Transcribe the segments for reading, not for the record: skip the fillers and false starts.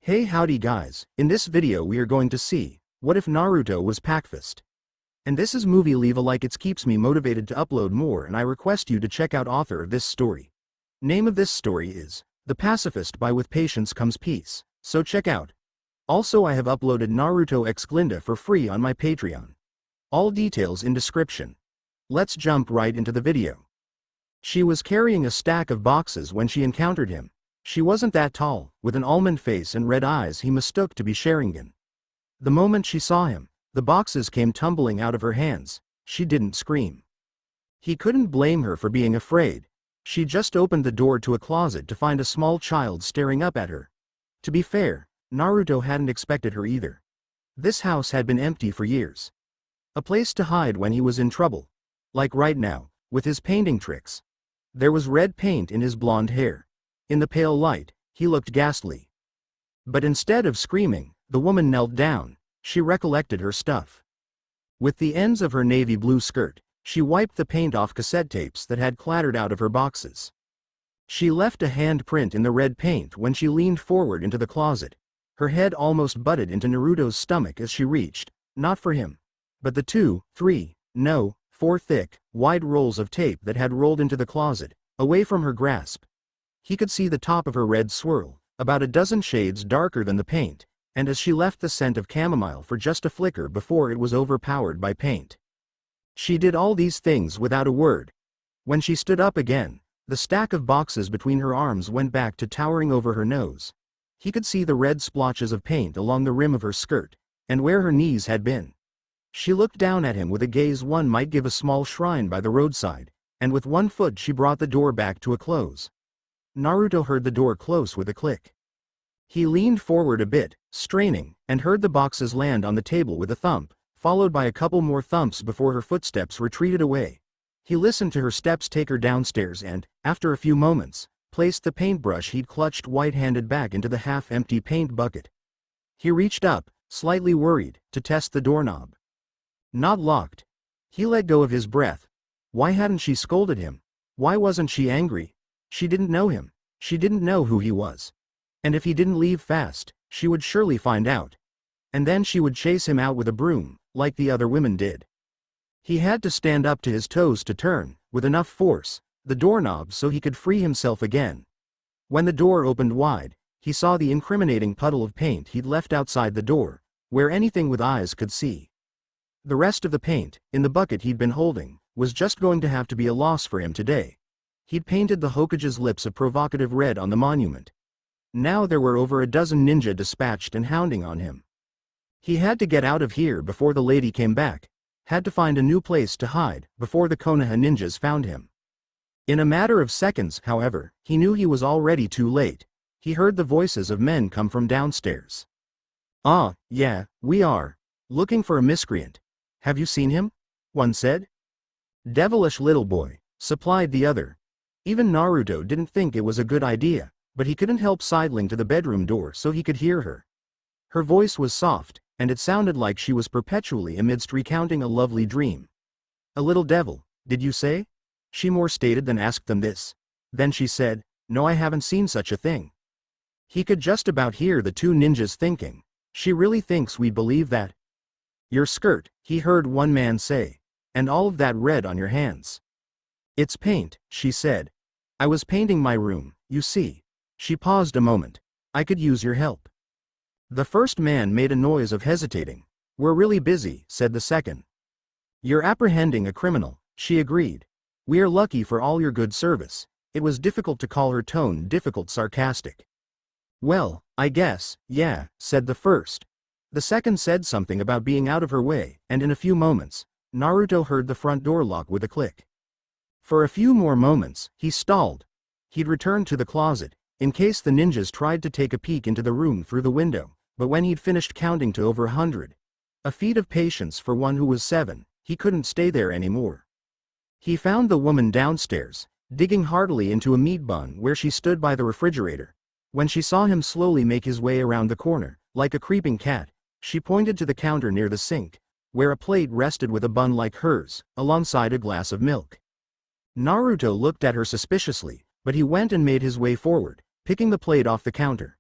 Hey howdy guys, in this video we are going to see, what if Naruto was Pacfist? And this is movie. Leave a like, it keeps me motivated to upload more, and I request you to check out author of this story. Name of this story is, The Pacifist by With Patience Comes Peace, so check out. Also I have uploaded Naruto X Glinda for free on my Patreon. All details in description. Let's jump right into the video. She was carrying a stack of boxes when she encountered him. She wasn't that tall, with an almond face and red eyes he mistook to be Sharingan. The moment she saw him, the boxes came tumbling out of her hands. She didn't scream. He couldn't blame her for being afraid. She just opened the door to a closet to find a small child staring up at her. To be fair, Naruto hadn't expected her either. This house had been empty for years. A place to hide when he was in trouble. Like right now, with his painting tricks. There was red paint in his blonde hair. In the pale light, he looked ghastly. But instead of screaming, the woman knelt down. She recollected her stuff. With the ends of her navy blue skirt, she wiped the paint off cassette tapes that had clattered out of her boxes. She left a handprint in the red paint when she leaned forward into the closet. Her head almost butted into Naruto's stomach as she reached, not for him, but the 2, 3, no, 4 thick, wide rolls of tape that had rolled into the closet, away from her grasp. He could see the top of her red swirl, about a dozen shades darker than the paint, and as she left the scent of chamomile for just a flicker before it was overpowered by paint. She did all these things without a word. When she stood up again, the stack of boxes between her arms went back to towering over her nose. He could see the red splotches of paint along the rim of her skirt, and where her knees had been. She looked down at him with a gaze one might give a small shrine by the roadside, and with one foot she brought the door back to a close. Naruto heard the door close with a click. He leaned forward a bit, straining, and heard the boxes land on the table with a thump, followed by a couple more thumps before her footsteps retreated away. He listened to her steps take her downstairs and, after a few moments, placed the paintbrush he'd clutched white-handed back into the half-empty paint bucket. He reached up, slightly worried, to test the doorknob. Not locked. He let go of his breath. Why hadn't she scolded him? Why wasn't she angry? She didn't know him. She didn't know who he was. And if he didn't leave fast, she would surely find out. And then she would chase him out with a broom, like the other women did. He had to stand up to his toes to turn, with enough force, the doorknob so he could free himself again. When the door opened wide, he saw the incriminating puddle of paint he'd left outside the door, where anything with eyes could see. The rest of the paint, in the bucket he'd been holding, was just going to have to be a loss for him today. He'd painted the Hokage's lips a provocative red on the monument. Now there were over a dozen ninja dispatched and hounding on him. He had to get out of here before the lady came back, had to find a new place to hide before the Konoha ninjas found him. In a matter of seconds, however, he knew he was already too late. He heard the voices of men come from downstairs. "Ah, yeah, we are. Looking for a miscreant. Have you seen him?" one said. "Devilish little boy," supplied the other. Even Naruto didn't think it was a good idea, but he couldn't help sidling to the bedroom door so he could hear her. Her voice was soft, and it sounded like she was perpetually amidst recounting a lovely dream. "A little devil, did you say?" She more stated than asked them this. Then she said, "No, I haven't seen such a thing." He could just about hear the two ninjas thinking, "She really thinks we'd believe that?" "Your skirt," he heard one man say. "And all of that red on your hands." "It's paint," she said. "I was painting my room, you see." She paused a moment. "I could use your help." The first man made a noise of hesitating. "We're really busy," said the second. "You're apprehending a criminal," she agreed. "We are lucky for all your good service." It was difficult to call her tone difficult sarcastic. "Well, I guess, yeah," said the first. The second said something about being out of her way, and in a few moments, Naruto heard the front door lock with a click. For a few more moments, he stalled. He'd returned to the closet, in case the ninjas tried to take a peek into the room through the window, but when he'd finished counting to over 100, a feat of patience for one who was 7, he couldn't stay there anymore. He found the woman downstairs, digging heartily into a meat bun where she stood by the refrigerator. When she saw him slowly make his way around the corner, like a creeping cat, she pointed to the counter near the sink, where a plate rested with a bun like hers, alongside a glass of milk. Naruto looked at her suspiciously, but he went and made his way forward, picking the plate off the counter.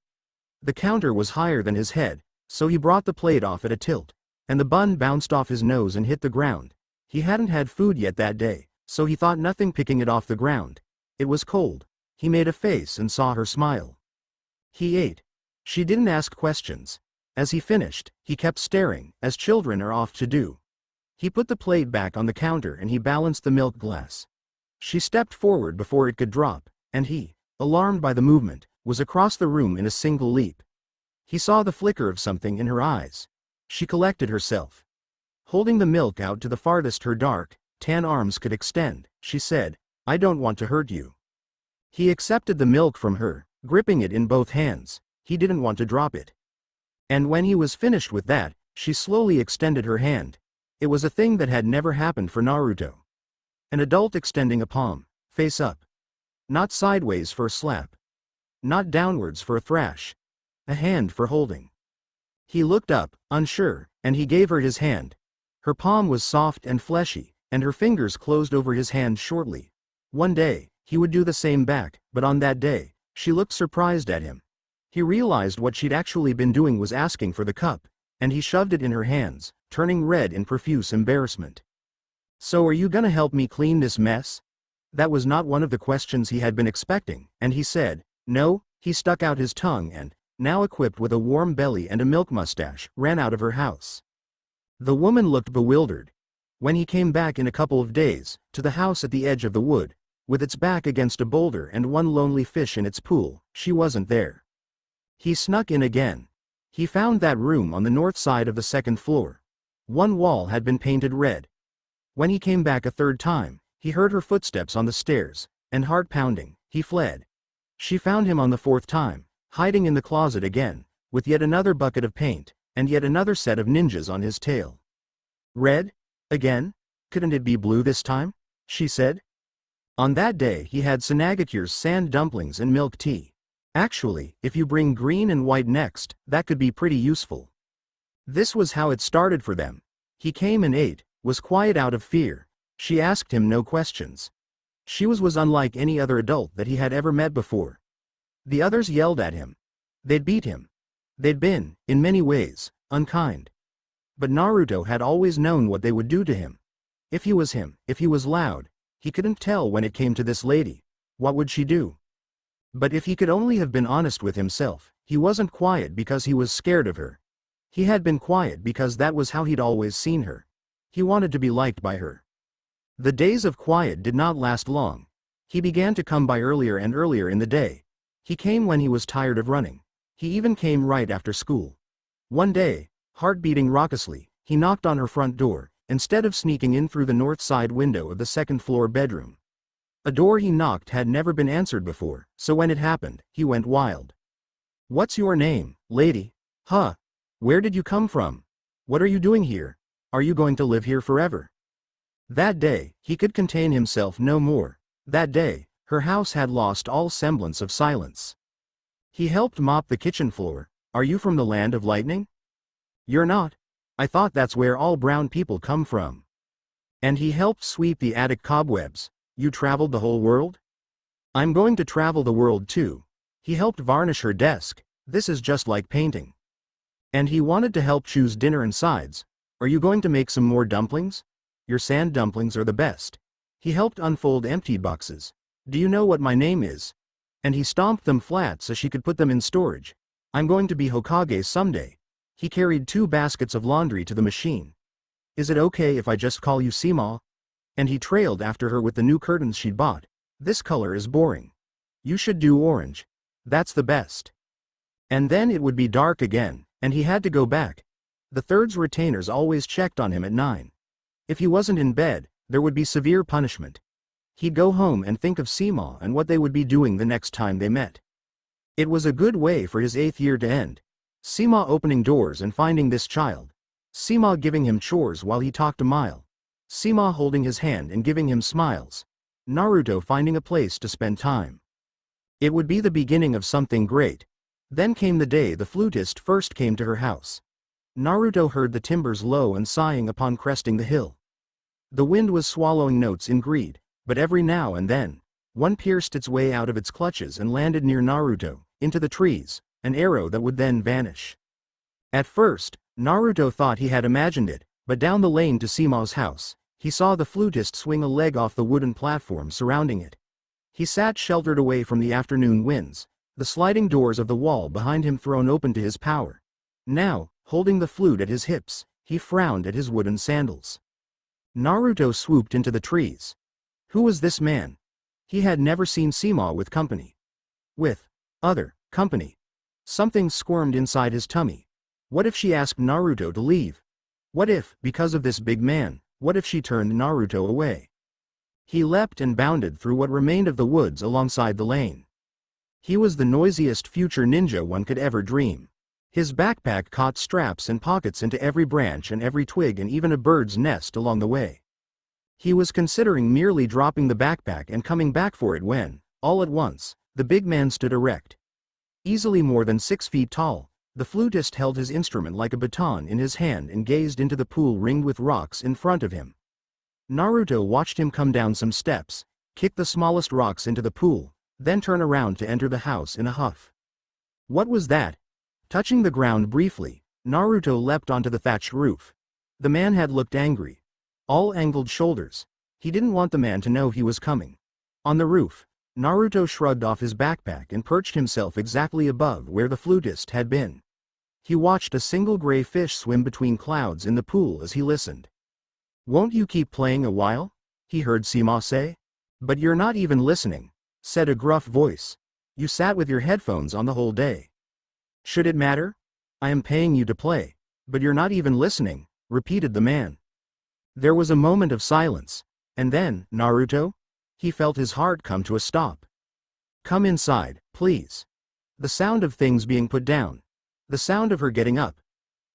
The counter was higher than his head, so he brought the plate off at a tilt, and the bun bounced off his nose and hit the ground. He hadn't had food yet that day, so he thought nothing picking it off the ground. It was cold. He made a face and saw her smile. He ate. She didn't ask questions. As he finished, he kept staring, as children are oft to do. He put the plate back on the counter and he balanced the milk glass. She stepped forward before it could drop, and he, alarmed by the movement, was across the room in a single leap. He saw the flicker of something in her eyes. She collected herself. Holding the milk out to the farthest her dark, tan arms could extend, she said, "I don't want to hurt you." He accepted the milk from her, gripping it in both hands. He didn't want to drop it. And when he was finished with that, she slowly extended her hand. It was a thing that had never happened for Naruto. An adult extending a palm, face up. Not sideways for a slap. Not downwards for a thrash. A hand for holding. He looked up, unsure, and he gave her his hand. Her palm was soft and fleshy, and her fingers closed over his hand shortly. One day, he would do the same back, but on that day, she looked surprised at him. He realized what she'd actually been doing was asking for the cup, and he shoved it in her hands, turning red in profuse embarrassment. "So are you gonna help me clean this mess?" That was not one of the questions he had been expecting, and he said, "No." He stuck out his tongue and, now equipped with a warm belly and a milk mustache, ran out of her house. The woman looked bewildered. When he came back in a couple of days, to the house at the edge of the wood, with its back against a boulder and one lonely fish in its pool, she wasn't there. He snuck in again. He found that room on the north side of the second floor. One wall had been painted red. When he came back a third time, he heard her footsteps on the stairs, and heart pounding, he fled. She found him on the fourth time, hiding in the closet again, with yet another bucket of paint, and yet another set of ninjas on his tail. "Red? Again? Couldn't it be blue this time?" she said. On that day he had Sanagakure's sand dumplings and milk tea. Actually, if you bring green and white next, that could be pretty useful. This was how it started for them. He came and ate, was quiet out of fear. She asked him no questions. She was unlike any other adult that he had ever met before. The others yelled at him. They'd beat him. They'd been, in many ways, unkind. But Naruto had always known what they would do to him. If he was loud, he couldn't tell when it came to this lady. What would she do? But if he could only have been honest with himself, he wasn't quiet because he was scared of her. He had been quiet because that was how he'd always seen her. He wanted to be liked by her. The days of quiet did not last long. He began to come by earlier and earlier in the day. He came when he was tired of running. He even came right after school. One day, heart beating raucously, he knocked on her front door, instead of sneaking in through the north side window of the second-floor bedroom. A door he knocked had never been answered before, so when it happened, he went wild. "What's your name, lady? Huh? Where did you come from? What are you doing here? Are you going to live here forever?" That day, he could contain himself no more. That day, her house had lost all semblance of silence. He helped mop the kitchen floor. "Are you from the land of lightning?" "You're not. I thought that's where all brown people come from." And he helped sweep the attic cobwebs. "You traveled the whole world?" "I'm going to travel the world too." He helped varnish her desk. "This is just like painting." And he wanted to help choose dinner and sides. "Are you going to make some more dumplings? Your sand dumplings are the best." He helped unfold empty boxes. "Do you know what my name is?" And he stomped them flat so she could put them in storage. "I'm going to be Hokage someday." He carried 2 baskets of laundry to the machine. "Is it okay if I just call you Sima?" And he trailed after her with the new curtains she'd bought. "This color is boring. You should do orange. That's the best." And then it would be dark again, and he had to go back. The third's retainers always checked on him at 9. If he wasn't in bed, there would be severe punishment. He'd go home and think of Sima and what they would be doing the next time they met. It was a good way for his 8th year to end. Sima opening doors and finding this child. Sima giving him chores while he talked a mile. Sima holding his hand and giving him smiles. Naruto finding a place to spend time. It would be the beginning of something great. Then came the day the flutist first came to her house. Naruto heard the timbers low and sighing upon cresting the hill. The wind was swallowing notes in greed, but every now and then, one pierced its way out of its clutches and landed near Naruto, into the trees, an arrow that would then vanish. At first, Naruto thought he had imagined it, but down the lane to Sima's house, he saw the flutist swing a leg off the wooden platform surrounding it. He sat sheltered away from the afternoon winds, the sliding doors of the wall behind him thrown open to his power. Now, holding the flute at his hips, he frowned at his wooden sandals. Naruto swooped into the trees. Who was this man? He had never seen Sima with company. With other company. Something squirmed inside his tummy. What if she asked Naruto to leave? What if, because of this big man, what if she turned Naruto away? He leapt and bounded through what remained of the woods alongside the lane. He was the noisiest future ninja one could ever dream. His backpack caught straps and pockets into every branch and every twig and even a bird's nest along the way. He was considering merely dropping the backpack and coming back for it when, all at once, the big man stood erect. Easily more than 6 feet tall, the flutist held his instrument like a baton in his hand and gazed into the pool ringed with rocks in front of him. Naruto watched him come down some steps, kick the smallest rocks into the pool, then turn around to enter the house in a huff. What was that? Touching the ground briefly, Naruto leapt onto the thatched roof. The man had looked angry. All angled shoulders. He didn't want the man to know he was coming. On the roof, Naruto shrugged off his backpack and perched himself exactly above where the flutist had been. He watched a single gray fish swim between clouds in the pool as he listened. "Won't you keep playing a while?" he heard Sima say. "But you're not even listening," said a gruff voice. "You sat with your headphones on the whole day." "Should it matter? I am paying you to play, but you're not even listening," repeated the man. There was a moment of silence, and then, "Naruto?" He felt his heart come to a stop. "Come inside, please." The sound of things being put down. The sound of her getting up.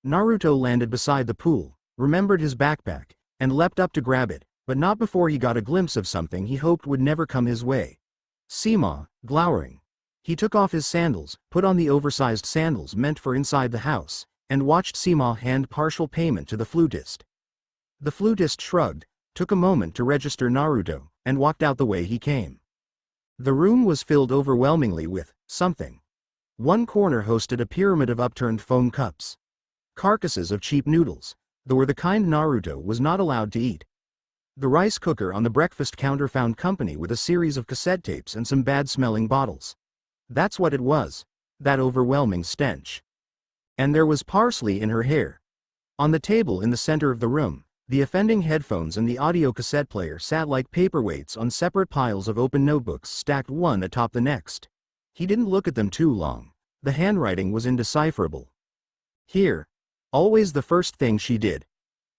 Naruto landed beside the pool, remembered his backpack, and leapt up to grab it, but not before he got a glimpse of something he hoped would never come his way. Sima, glowering. He took off his sandals, put on the oversized sandals meant for inside the house, and watched Sima hand partial payment to the flutist. The flutist shrugged, took a moment to register Naruto, and walked out the way he came. The room was filled overwhelmingly with something. One corner hosted a pyramid of upturned foam cups. Carcasses of cheap noodles, though were the kind Naruto was not allowed to eat. The rice cooker on the breakfast counter found company with a series of cassette tapes and some bad-smelling bottles. That's what it was, that overwhelming stench. And there was parsley in her hair. On the table in the center of the room, the offending headphones and the audio cassette player sat like paperweights on separate piles of open notebooks stacked one atop the next. He didn't look at them too long. The handwriting was indecipherable. Here. Always the first thing she did.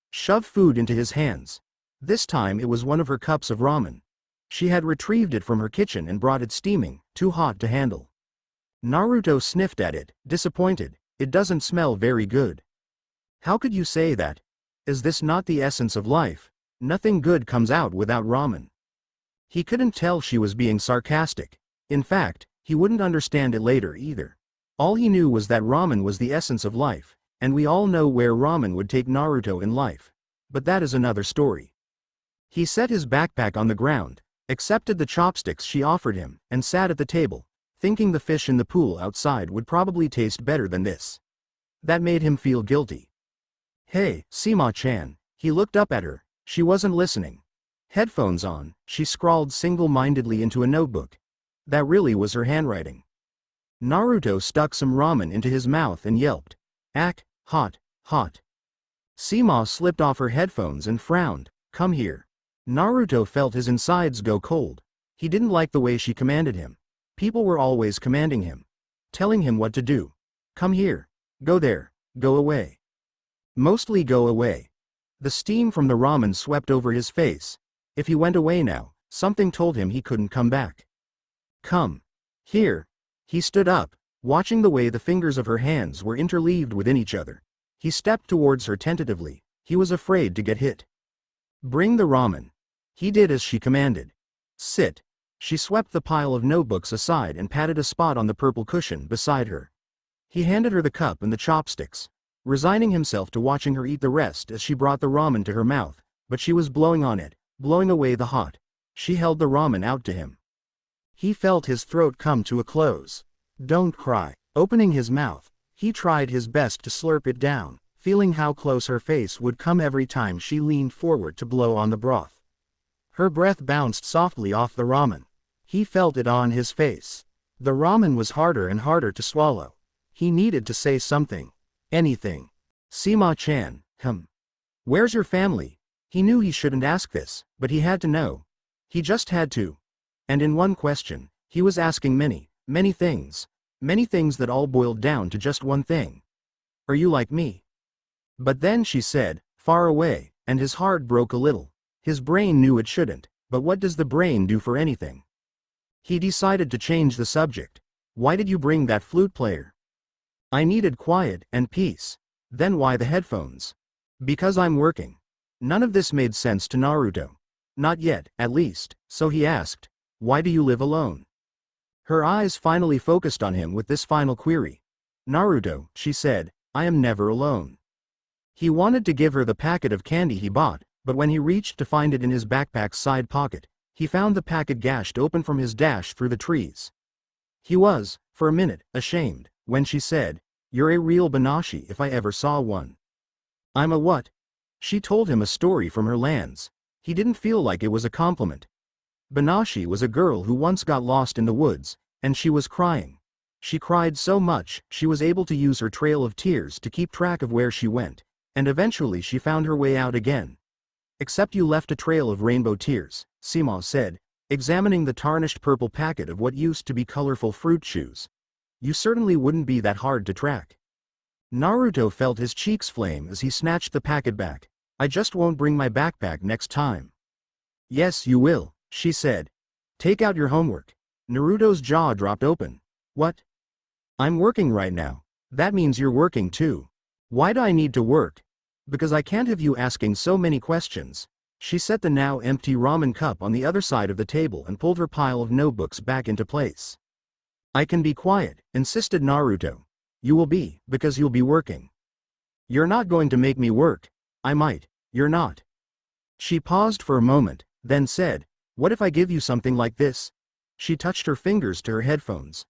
Shove food into his hands. This time it was one of her cups of ramen. She had retrieved it from her kitchen and brought it steaming, too hot to handle. Naruto sniffed at it, disappointed. "It doesn't smell very good." "How could you say that? Is this not the essence of life? Nothing good comes out without ramen." He couldn't tell she was being sarcastic. In fact, he wouldn't understand it later either. All he knew was that ramen was the essence of life, and we all know where ramen would take Naruto in life. But that is another story. He set his backpack on the ground, accepted the chopsticks she offered him, and sat at the table, thinking the fish in the pool outside would probably taste better than this. That made him feel guilty. "Hey, Sima-chan," he looked up at her. She wasn't listening. Headphones on, she scrawled single-mindedly into a notebook. That really was her handwriting. Naruto stuck some ramen into his mouth and yelped. "Ack, hot, hot." Sima slipped off her headphones and frowned. "Come here." Naruto felt his insides go cold. He didn't like the way she commanded him. People were always commanding him. Telling him what to do. "Come here. Go there. Go away." Mostly go away. The steam from the ramen swept over his face. If he went away now, something told him he couldn't come back. "Come. Here." He stood up, watching the way the fingers of her hands were interleaved within each other. He stepped towards her tentatively. He was afraid to get hit. "Bring the ramen." He did as she commanded. "Sit." She swept the pile of notebooks aside and patted a spot on the purple cushion beside her. He handed her the cup and the chopsticks, resigning himself to watching her eat the rest as she brought the ramen to her mouth, but she was blowing on it, blowing away the hot. She held the ramen out to him. He felt his throat come to a close. "Don't cry, Opening his mouth, he tried his best to slurp it down, feeling how close her face would come every time she leaned forward to blow on the broth. Her breath bounced softly off the ramen. He felt it on his face. The ramen was harder and harder to swallow. He needed to say something. Anything. Sima-chan, where's your family? He knew he shouldn't ask this, but he had to know. He just had to. And in one question, he was asking many, many things. Many things that all boiled down to just one thing. Are you like me? But then she said, far away, and his heart broke a little. His brain knew it shouldn't, but what does the brain do for anything? He decided to change the subject. Why did you bring that flute player? I needed quiet and peace. Then why the headphones? Because I'm working. None of this made sense to Naruto. Not yet, at least, so he asked, why do you live alone? Her eyes finally focused on him with this final query. Naruto, she said, I am never alone. He wanted to give her the packet of candy he bought, but when he reached to find it in his backpack's side pocket, he found the packet gashed open from his dash through the trees. He was, for a minute, ashamed, when she said, you're a real Banashi if I ever saw one. I'm a what? She told him a story from her lands. He didn't feel like it was a compliment. Banashi was a girl who once got lost in the woods, and she was crying. She cried so much, she was able to use her trail of tears to keep track of where she went, and eventually she found her way out again. Except you left a trail of rainbow tears, Sima said, examining the tarnished purple packet of what used to be colorful fruit chews. You certainly wouldn't be that hard to track. Naruto felt his cheeks flame as he snatched the packet back. I just won't bring my backpack next time. Yes, you will, she said. Take out your homework. Naruto's jaw dropped open. What? I'm working right now. That means you're working too. Why do I need to work? Because I can't have you asking so many questions. She set the now empty ramen cup on the other side of the table and pulled her pile of notebooks back into place. I can be quiet, insisted Naruto. You will be, because you'll be working. You're not going to make me work. I might. You're not. She paused for a moment, then said, what if I give you something like this? She touched her fingers to her headphones.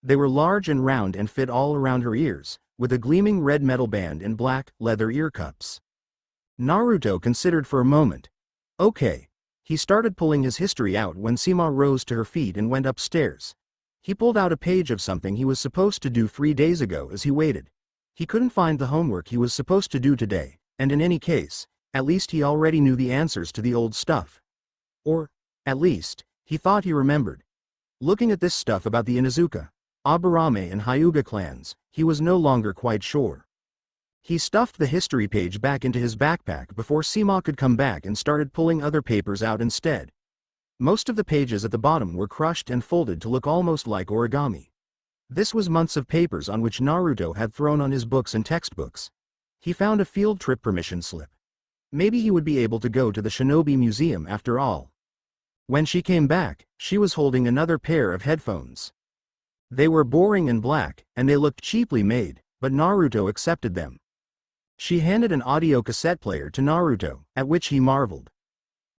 They were large and round and fit all around her ears, with a gleaming red metal band and black, leather ear cups. Naruto considered for a moment. Okay. He started pulling his history out when Sima rose to her feet and went upstairs. He pulled out a page of something he was supposed to do 3 days ago as he waited. He couldn't find the homework he was supposed to do today, and in any case, at least he already knew the answers to the old stuff. Or, at least, he thought he remembered. Looking at this stuff about the Inuzuka, Aburame and Hyuga clans, he was no longer quite sure. He stuffed the history page back into his backpack before Sima could come back and started pulling other papers out instead. Most of the pages at the bottom were crushed and folded to look almost like origami. This was months of papers on which Naruto had thrown on his books and textbooks. He found a field trip permission slip. Maybe he would be able to go to the Shinobi Museum after all. When she came back, she was holding another pair of headphones. They were boring and black, and they looked cheaply made, but Naruto accepted them. She handed an audio cassette player to Naruto, at which he marveled.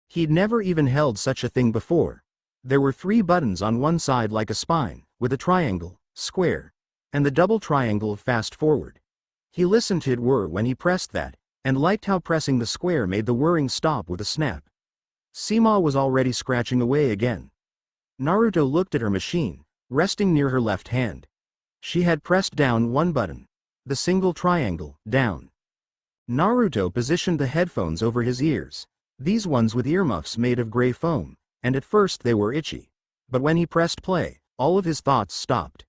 He'd never even held such a thing before. There were 3 buttons on one side like a spine, with a triangle, square, and the double triangle of fast forward. He listened to it whir when he pressed that, and liked how pressing the square made the whirring stop with a snap. Sima was already scratching away again. Naruto looked at her machine, resting near her left hand. She had pressed down one button. The single triangle, down. Naruto positioned the headphones over his ears. These ones with earmuffs made of gray foam, and at first they were itchy. But when he pressed play, all of his thoughts stopped.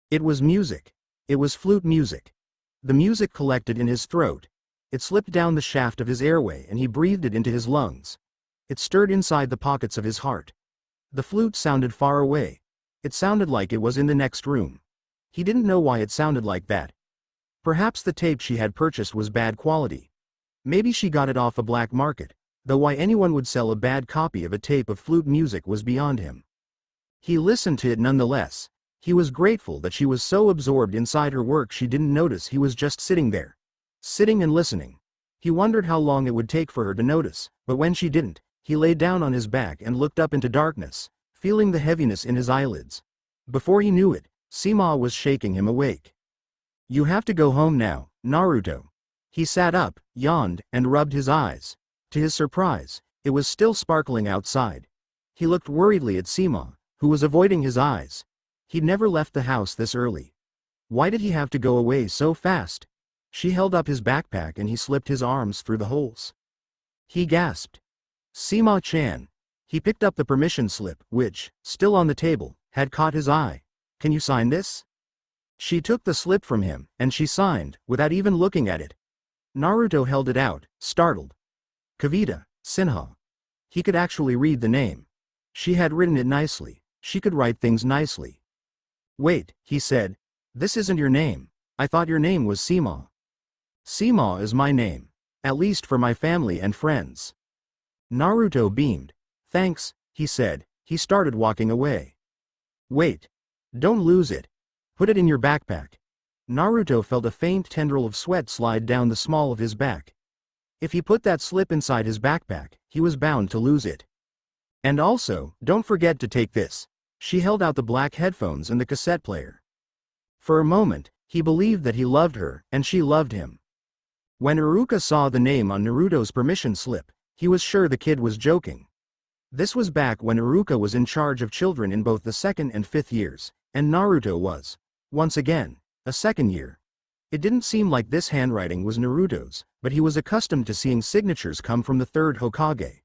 It was music. It was flute music. The music collected in his throat. It slipped down the shaft of his airway and he breathed it into his lungs. It stirred inside the pockets of his heart. The flute sounded far away. It sounded like it was in the next room. He didn't know why it sounded like that. Perhaps the tape she had purchased was bad quality. Maybe she got it off a black market. Though why anyone would sell a bad copy of a tape of flute music was beyond him. He listened to it nonetheless. He was grateful that she was so absorbed inside her work she didn't notice he was just sitting there. Sitting and listening. He wondered how long it would take for her to notice, but when she didn't, he lay down on his back and looked up into darkness, feeling the heaviness in his eyelids. Before he knew it, Sima was shaking him awake. You have to go home now, Naruto. He sat up, yawned, and rubbed his eyes. To his surprise, it was still sparkling outside. He looked worriedly at Sima, who was avoiding his eyes. He'd never left the house this early. Why did he have to go away so fast? She held up his backpack and he slipped his arms through the holes. He gasped. Sima-chan. He picked up the permission slip, which, still on the table, had caught his eye. Can you sign this? She took the slip from him, and she signed, without even looking at it. Naruto held it out, startled. Kavita, Sinha. He could actually read the name. She had written it nicely. She could write things nicely. Wait, he said. This isn't your name. I thought your name was Sima. Sima is my name. At least for my family and friends. Naruto beamed. Thanks, he said. He started walking away. Wait. Don't lose it. Put it in your backpack. Naruto felt a faint tendril of sweat slide down the small of his back. If he put that slip inside his backpack, he was bound to lose it. And also, don't forget to take this. She held out the black headphones and the cassette player. For a moment, he believed that he loved her, and she loved him. When Iruka saw the name on Naruto's permission slip, he was sure the kid was joking. This was back when Iruka was in charge of children in both the 2nd and 5th years, and Naruto was, once again, a 2nd year. It didn't seem like this handwriting was Naruto's, but he was accustomed to seeing signatures come from the 3rd Hokage.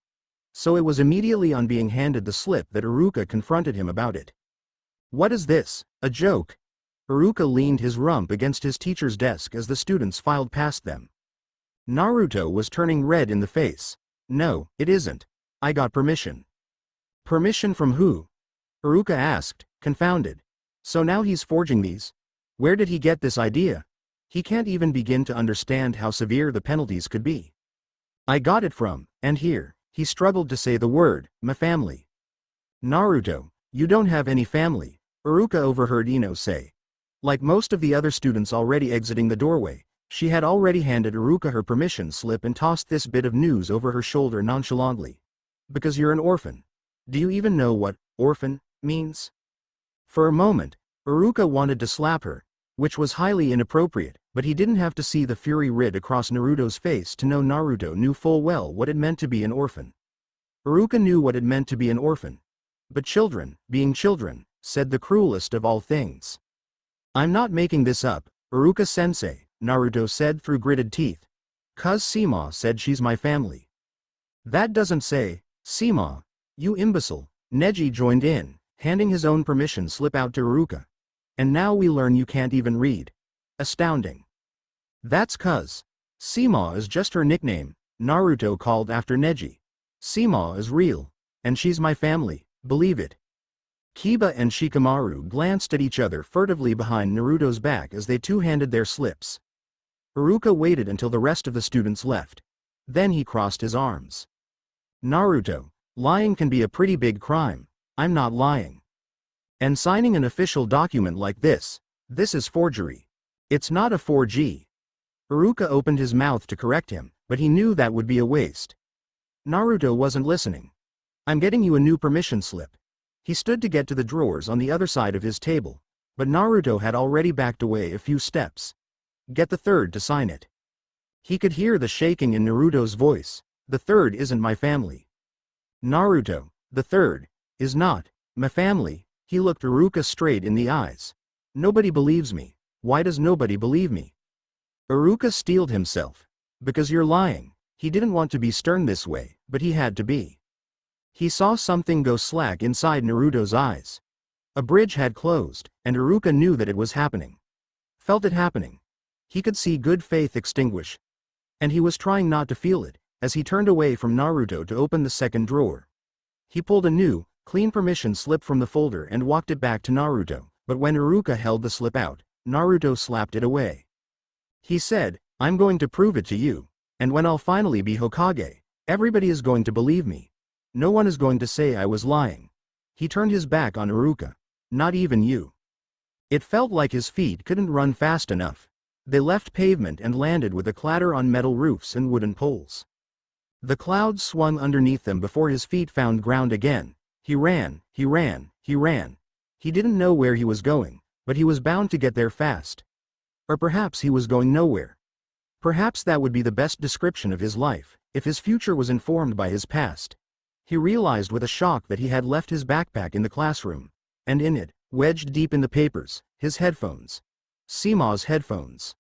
So it was immediately on being handed the slip that Iruka confronted him about it. What is this, a joke? Iruka leaned his rump against his teacher's desk as the students filed past them. Naruto was turning red in the face. No, it isn't. I got permission. Permission from who? Iruka asked, confounded. So now he's forging these? Where did he get this idea? He can't even begin to understand how severe the penalties could be. I got it from, and here, he struggled to say the word, my family. Naruto, you don't have any family, Iruka overheard Ino say. Like most of the other students already exiting the doorway, she had already handed Iruka her permission slip and tossed this bit of news over her shoulder nonchalantly. Because you're an orphan. Do you even know what orphan means? For a moment, Iruka wanted to slap her, which was highly inappropriate, but he didn't have to see the fury writ across Naruto's face to know Naruto knew full well what it meant to be an orphan. Iruka knew what it meant to be an orphan. But children, being children, said the cruelest of all things. I'm not making this up, Iruka-sensei, Naruto said through gritted teeth. 'Cause Sima said she's my family. That doesn't say, Sima, you imbecile, Neji joined in, handing his own permission slip out to Iruka. And now we learn you can't even read. Astounding. That's 'cause Sima is just her nickname, Naruto called after Neji. Sima is real, and she's my family, believe it. Kiba and Shikamaru glanced at each other furtively behind Naruto's back as they too handed their slips. Iruka waited until the rest of the students left. Then he crossed his arms. Naruto, lying can be a pretty big crime. I'm not lying. And signing an official document like this is forgery. It's not a forgery. Iruka opened his mouth to correct him, but he knew that would be a waste. Naruto wasn't listening. I'm getting you a new permission slip. He stood to get to the drawers on the other side of his table, but Naruto had already backed away a few steps. Get the 3rd to sign it. He could hear the shaking in Naruto's voice. The 3rd isn't my family. Naruto, the 3rd, is not my family. He looked Iruka straight in the eyes. Nobody believes me. Why does nobody believe me? Iruka steeled himself. Because you're lying. He didn't want to be stern this way, but he had to be. He saw something go slack inside Naruto's eyes. A bridge had closed, and Iruka knew that it was happening. Felt it happening. He could see good faith extinguish. And he was trying not to feel it, as he turned away from Naruto to open the 2nd drawer. He pulled a new, clean permission slip from the folder and walked it back to Naruto, but when Iruka held the slip out, Naruto slapped it away. He said, I'm going to prove it to you, and when I'll finally be Hokage, everybody is going to believe me. No one is going to say I was lying. He turned his back on Iruka. Not even you. It felt like his feet couldn't run fast enough. They left pavement and landed with a clatter on metal roofs and wooden poles. The clouds swung underneath them before his feet found ground again. He ran, he ran, he ran. He didn't know where he was going, But he was bound to get there fast. Or perhaps he was going nowhere. Perhaps that would be the best description of his life, if his future was informed by his past. He realized with a shock that he had left his backpack in the classroom. And in it, wedged deep in the papers, his headphones. Seema's headphones.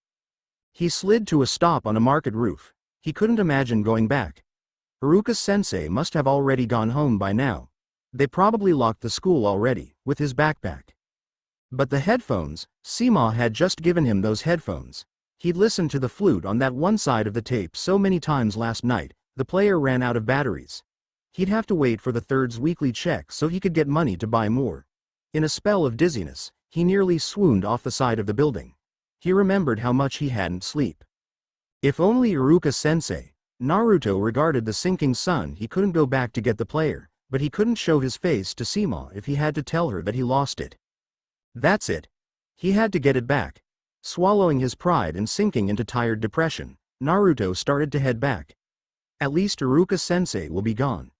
He slid to a stop on a market roof. He couldn't imagine going back. Iruka-sensei must have already gone home by now. They probably locked the school already, with his backpack. But the headphones, Seema had just given him those headphones. He'd listened to the flute on that one side of the tape so many times last night, the player ran out of batteries. He'd have to wait for the third's weekly check so he could get money to buy more. In a spell of dizziness, he nearly swooned off the side of the building. He remembered how much he hadn't slept. If only Iruka-sensei, Naruto regarded the sinking sun. He couldn't go back to get the player, but he couldn't show his face to Seema if he had to tell her that he lost it. That's it. He had to get it back. Swallowing his pride and sinking into tired depression, Naruto started to head back. At least Iruka-sensei will be gone.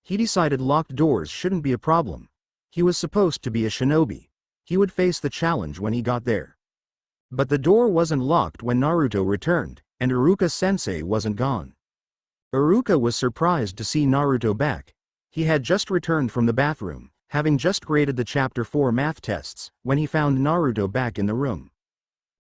He decided locked doors shouldn't be a problem. He was supposed to be a shinobi. He would face the challenge when he got there. But the door wasn't locked when Naruto returned, and Iruka-sensei wasn't gone. Iruka was surprised to see Naruto back. He had just returned from the bathroom, having just graded the Chapter 4 math tests, when he found Naruto back in the room.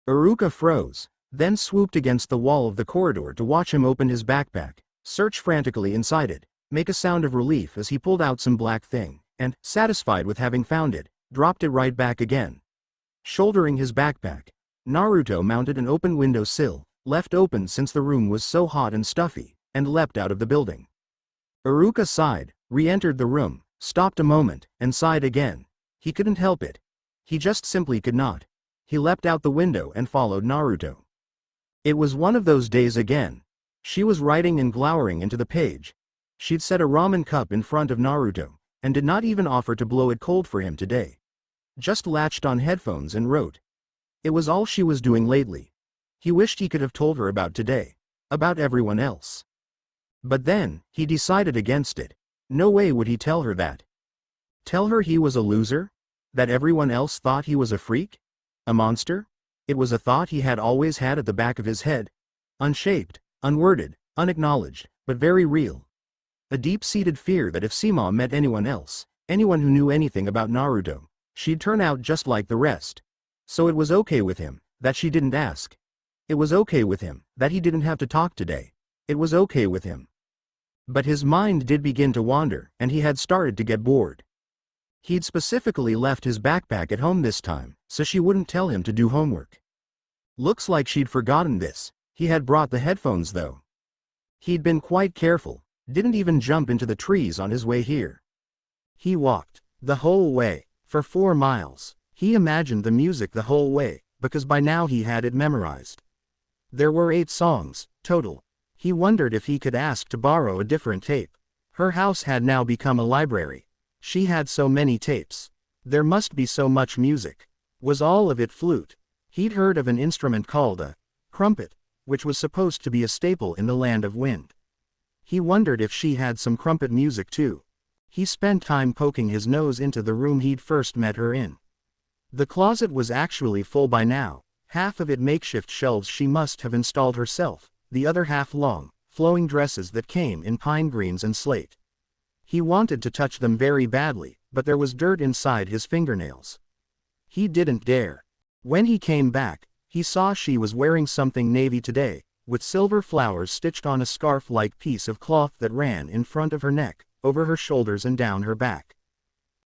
Iruka froze, then swooped against the wall of the corridor to watch him open his backpack, search frantically inside it, make a sound of relief as he pulled out some black thing, and, satisfied with having found it, dropped it right back again. Shouldering his backpack, Naruto mounted an open window sill, left open since the room was so hot and stuffy, and leapt out of the building. Iruka sighed, re-entered the room, stopped a moment, and sighed again. He couldn't help it. He just simply could not. He leapt out the window and followed Naruto. It was one of those days again. She was writing and glowering into the page. She'd set a ramen cup in front of Naruto, and did not even offer to blow it cold for him today. Just latched on headphones and wrote. It was all she was doing lately. He wished he could have told her about today. About everyone else. But then, he decided against it. No way would he tell her that. Tell her he was a loser? That everyone else thought he was a freak? A monster? It was a thought he had always had at the back of his head. Unshaped, unworded, unacknowledged, but very real. A deep-seated fear that if Seema met anyone else, anyone who knew anything about Naruto, she'd turn out just like the rest. So it was okay with him, that she didn't ask. It was okay with him, that he didn't have to talk today. It was okay with him. But his mind did begin to wander, and he had started to get bored. He'd specifically left his backpack at home this time, so she wouldn't tell him to do homework. Looks like she'd forgotten this. He had brought the headphones though. He'd been quite careful, didn't even jump into the trees on his way here. He walked, the whole way, for 4 miles. He imagined the music the whole way, because by now he had it memorized. There were 8 songs, total. He wondered if he could ask to borrow a different tape. Her house had now become a library. She had so many tapes. There must be so much music. Was all of it flute? He'd heard of an instrument called a crumpet, which was supposed to be a staple in the land of wind. He wondered if she had some crumpet music too. He spent time poking his nose into the room he'd first met her in. The closet was actually full by now, half of it makeshift shelves she must have installed herself, the other half long, flowing dresses that came in pine greens and slate. He wanted to touch them very badly, but there was dirt inside his fingernails. He didn't dare. When he came back, he saw she was wearing something navy today, with silver flowers stitched on a scarf-like piece of cloth that ran in front of her neck, over her shoulders and down her back.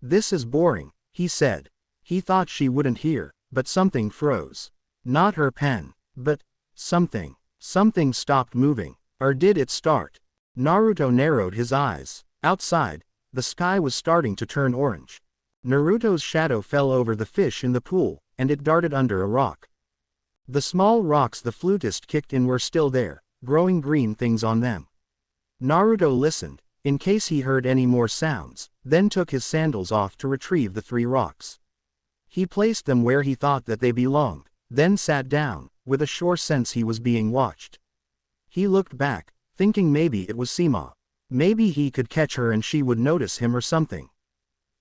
"This is boring," he said. He thought she wouldn't hear, but something froze. Not her pen, but something. Something stopped moving. Or did it start? Naruto narrowed his eyes. Outside, the sky was starting to turn orange. Naruto's shadow fell over the fish in the pool, and it darted under a rock. The small rocks the flutist kicked in were still there, growing green things on them. Naruto listened, in case he heard any more sounds, then took his sandals off to retrieve the 3 rocks. He placed them where he thought that they belonged, then sat down, with a sure sense he was being watched. He looked back, thinking maybe it was Seema. Maybe he could catch her and she would notice him or something.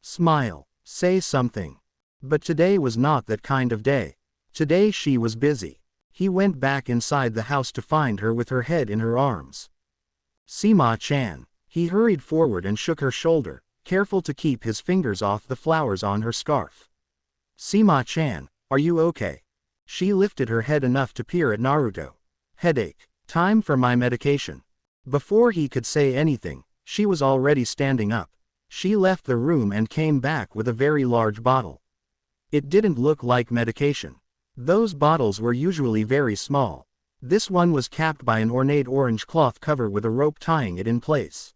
Smile. Say something. But today was not that kind of day. Today she was busy. He went back inside the house to find her with her head in her arms. Sima-chan. He hurried forward and shook her shoulder, careful to keep his fingers off the flowers on her scarf. Sima-chan, are you okay? She lifted her head enough to peer at Naruto. Headache. Time for my medication. Before he could say anything, she was already standing up. She left the room and came back with a very large bottle. It didn't look like medication. Those bottles were usually very small. This one was capped by an ornate orange cloth cover with a rope tying it in place.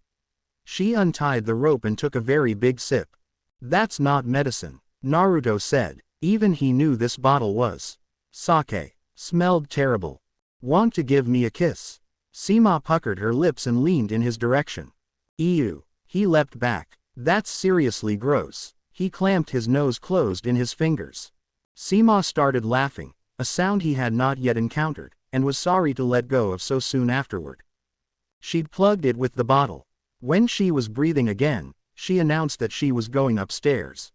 She untied the rope and took a very big sip. That's not medicine, Naruto said. Even he knew this bottle was sake. Smelled terrible. Want to give me a kiss? Sima puckered her lips and leaned in his direction. Ew. He leapt back. That's seriously gross. He clamped his nose closed in his fingers. Sima started laughing, a sound he had not yet encountered, and was sorry to let go of so soon afterward. She'd plugged it with the bottle. When she was breathing again, she announced that she was going upstairs.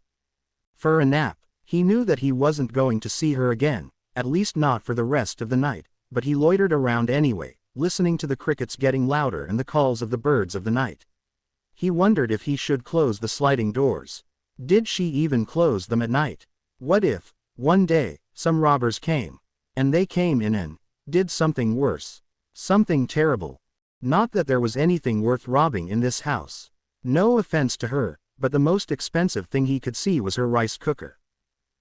For a nap. He knew that he wasn't going to see her again, at least not for the rest of the night, but he loitered around anyway, listening to the crickets getting louder and the calls of the birds of the night. He wondered if he should close the sliding doors. Did she even close them at night? What if, one day, some robbers came, and they came in and did something worse? Something terrible. Not that there was anything worth robbing in this house. No offense to her, but the most expensive thing he could see was her rice cooker.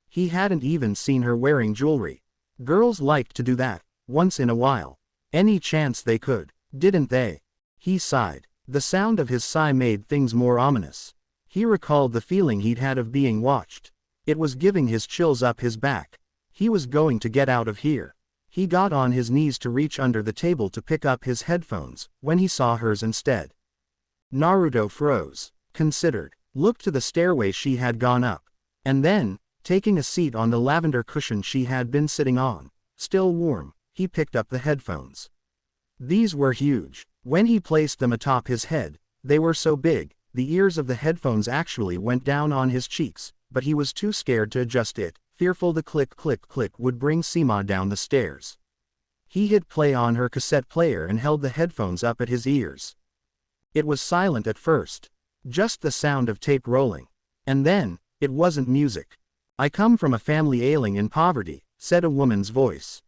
He hadn't even seen her wearing jewelry. Girls liked to do that, once in a while. Any chance they could, didn't they? He sighed. The sound of his sigh made things more ominous. He recalled the feeling he'd had of being watched. It was giving his chills up his back. He was going to get out of here. He got on his knees to reach under the table to pick up his headphones, when he saw hers instead. Naruto froze, considered, looked to the stairway she had gone up, and then, taking a seat on the lavender cushion she had been sitting on, still warm, he picked up the headphones. These were huge. When he placed them atop his head, they were so big, the ears of the headphones actually went down on his cheeks, but he was too scared to adjust it, fearful the click click click would bring Sima down the stairs. He hit play on her cassette player and held the headphones up at his ears. It was silent at first. Just the sound of tape rolling. And then, it wasn't music. I come from a family ailing in poverty, said a woman's voice.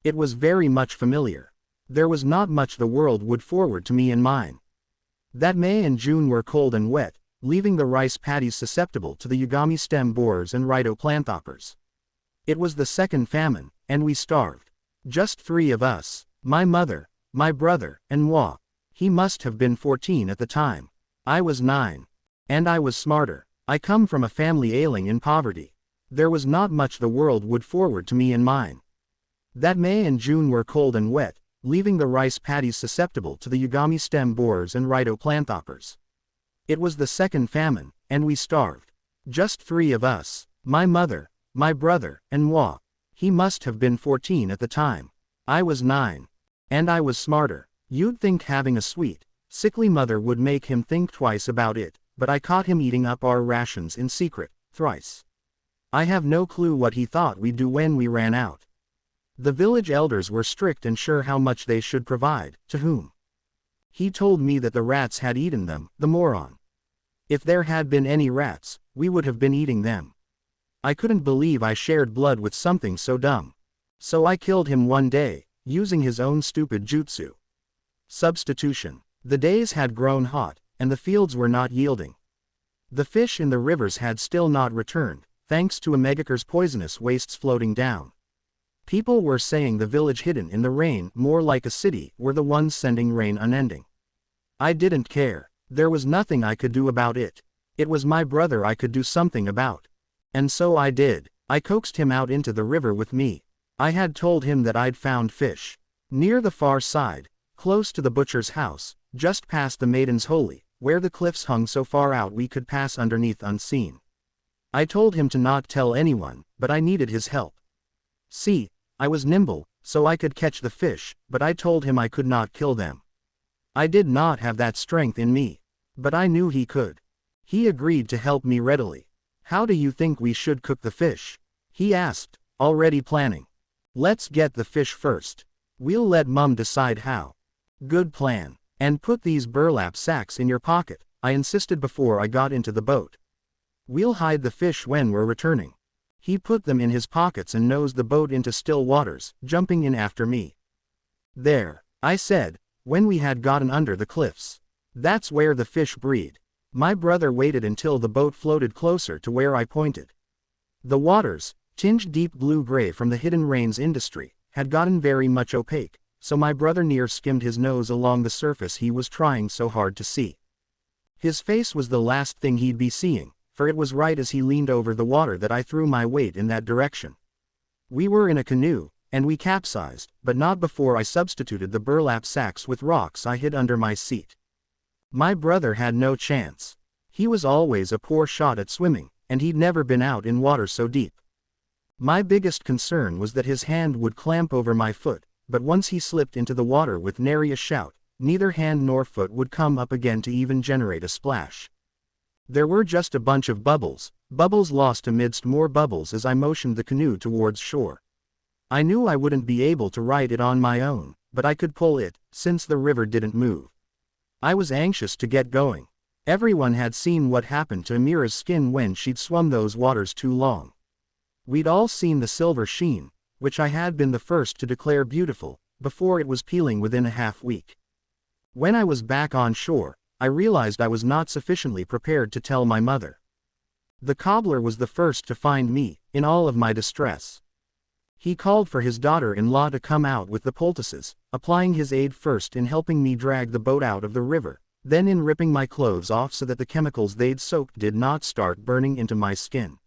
It was very much familiar. There was not much the world would forward to me and mine. That May and June were cold and wet, leaving the rice paddies susceptible to the yagami stem borers and rhitoplanthopers. It was the second famine, and we starved. Just 3 of us, my mother, my brother, and moi. He must have been 14 at the time. I was 9. And I was smarter. I come from a family ailing in poverty. There was not much the world would forward to me and mine. That May and June were cold and wet, leaving the rice paddies susceptible to the yagami stem borers and rhitoplanthopers. It was the second famine, and we starved. Just 3 of us, my mother, my brother, and moi. He must have been 14 at the time. I was 9. And I was smarter. You'd think having a sweet, sickly mother would make him think twice about it, but I caught him eating up our rations in secret, thrice. I have no clue what he thought we'd do when we ran out. The village elders were strict and sure how much they should provide, to whom. He told me that the rats had eaten them, the moron. If there had been any rats, we would have been eating them. I couldn't believe I shared blood with something so dumb. So I killed him one day, using his own stupid jutsu. Substitution. The days had grown hot, and the fields were not yielding. The fish in the rivers had still not returned, thanks to a Megaker's poisonous wastes floating down. People were saying the village hidden in the rain, more like a city, were the ones sending rain unending. I didn't care. There was nothing I could do about it. It was my brother I could do something about. And so I did. I coaxed him out into the river with me. I had told him that I'd found fish. Near the far side, close to the butcher's house, just past the Maiden's Holy, where the cliffs hung so far out we could pass underneath unseen. I told him to not tell anyone, but I needed his help. See, I was nimble, so I could catch the fish, but I told him I could not kill them. I did not have that strength in me. But I knew he could. He agreed to help me readily. "How do you think we should cook the fish?" he asked, already planning. "Let's get the fish first. We'll let Mum decide how." "Good plan. And put these burlap sacks in your pocket," I insisted before I got into the boat. "We'll hide the fish when we're returning." He put them in his pockets and nosed the boat into still waters, jumping in after me. "There," I said, when we had gotten under the cliffs. "That's where the fish breed." My brother waited until the boat floated closer to where I pointed. The waters, tinged deep blue-gray from the hidden rains industry, had gotten very much opaque, so my brother near skimmed his nose along the surface he was trying so hard to see. His face was the last thing he'd be seeing, for it was right as he leaned over the water that I threw my weight in that direction. We were in a canoe, and we capsized, but not before I substituted the burlap sacks with rocks I hid under my seat. My brother had no chance. He was always a poor shot at swimming, and he'd never been out in water so deep. My biggest concern was that his hand would clamp over my foot, but once he slipped into the water with nary a shout, neither hand nor foot would come up again to even generate a splash. There were just a bunch of bubbles lost amidst more bubbles as I motioned the canoe towards shore. I knew I wouldn't be able to ride it on my own, but I could pull it, since the river didn't move. I was anxious to get going. Everyone had seen what happened to Amira's skin when she'd swum those waters too long. We'd all seen the silver sheen, which I had been the first to declare beautiful, before it was peeling within a half week. When I was back on shore, I realized I was not sufficiently prepared to tell my mother. The cobbler was the first to find me, in all of my distress. He called for his daughter-in-law to come out with the poultices, applying his aid first in helping me drag the boat out of the river, then in ripping my clothes off so that the chemicals they'd soaked did not start burning into my skin.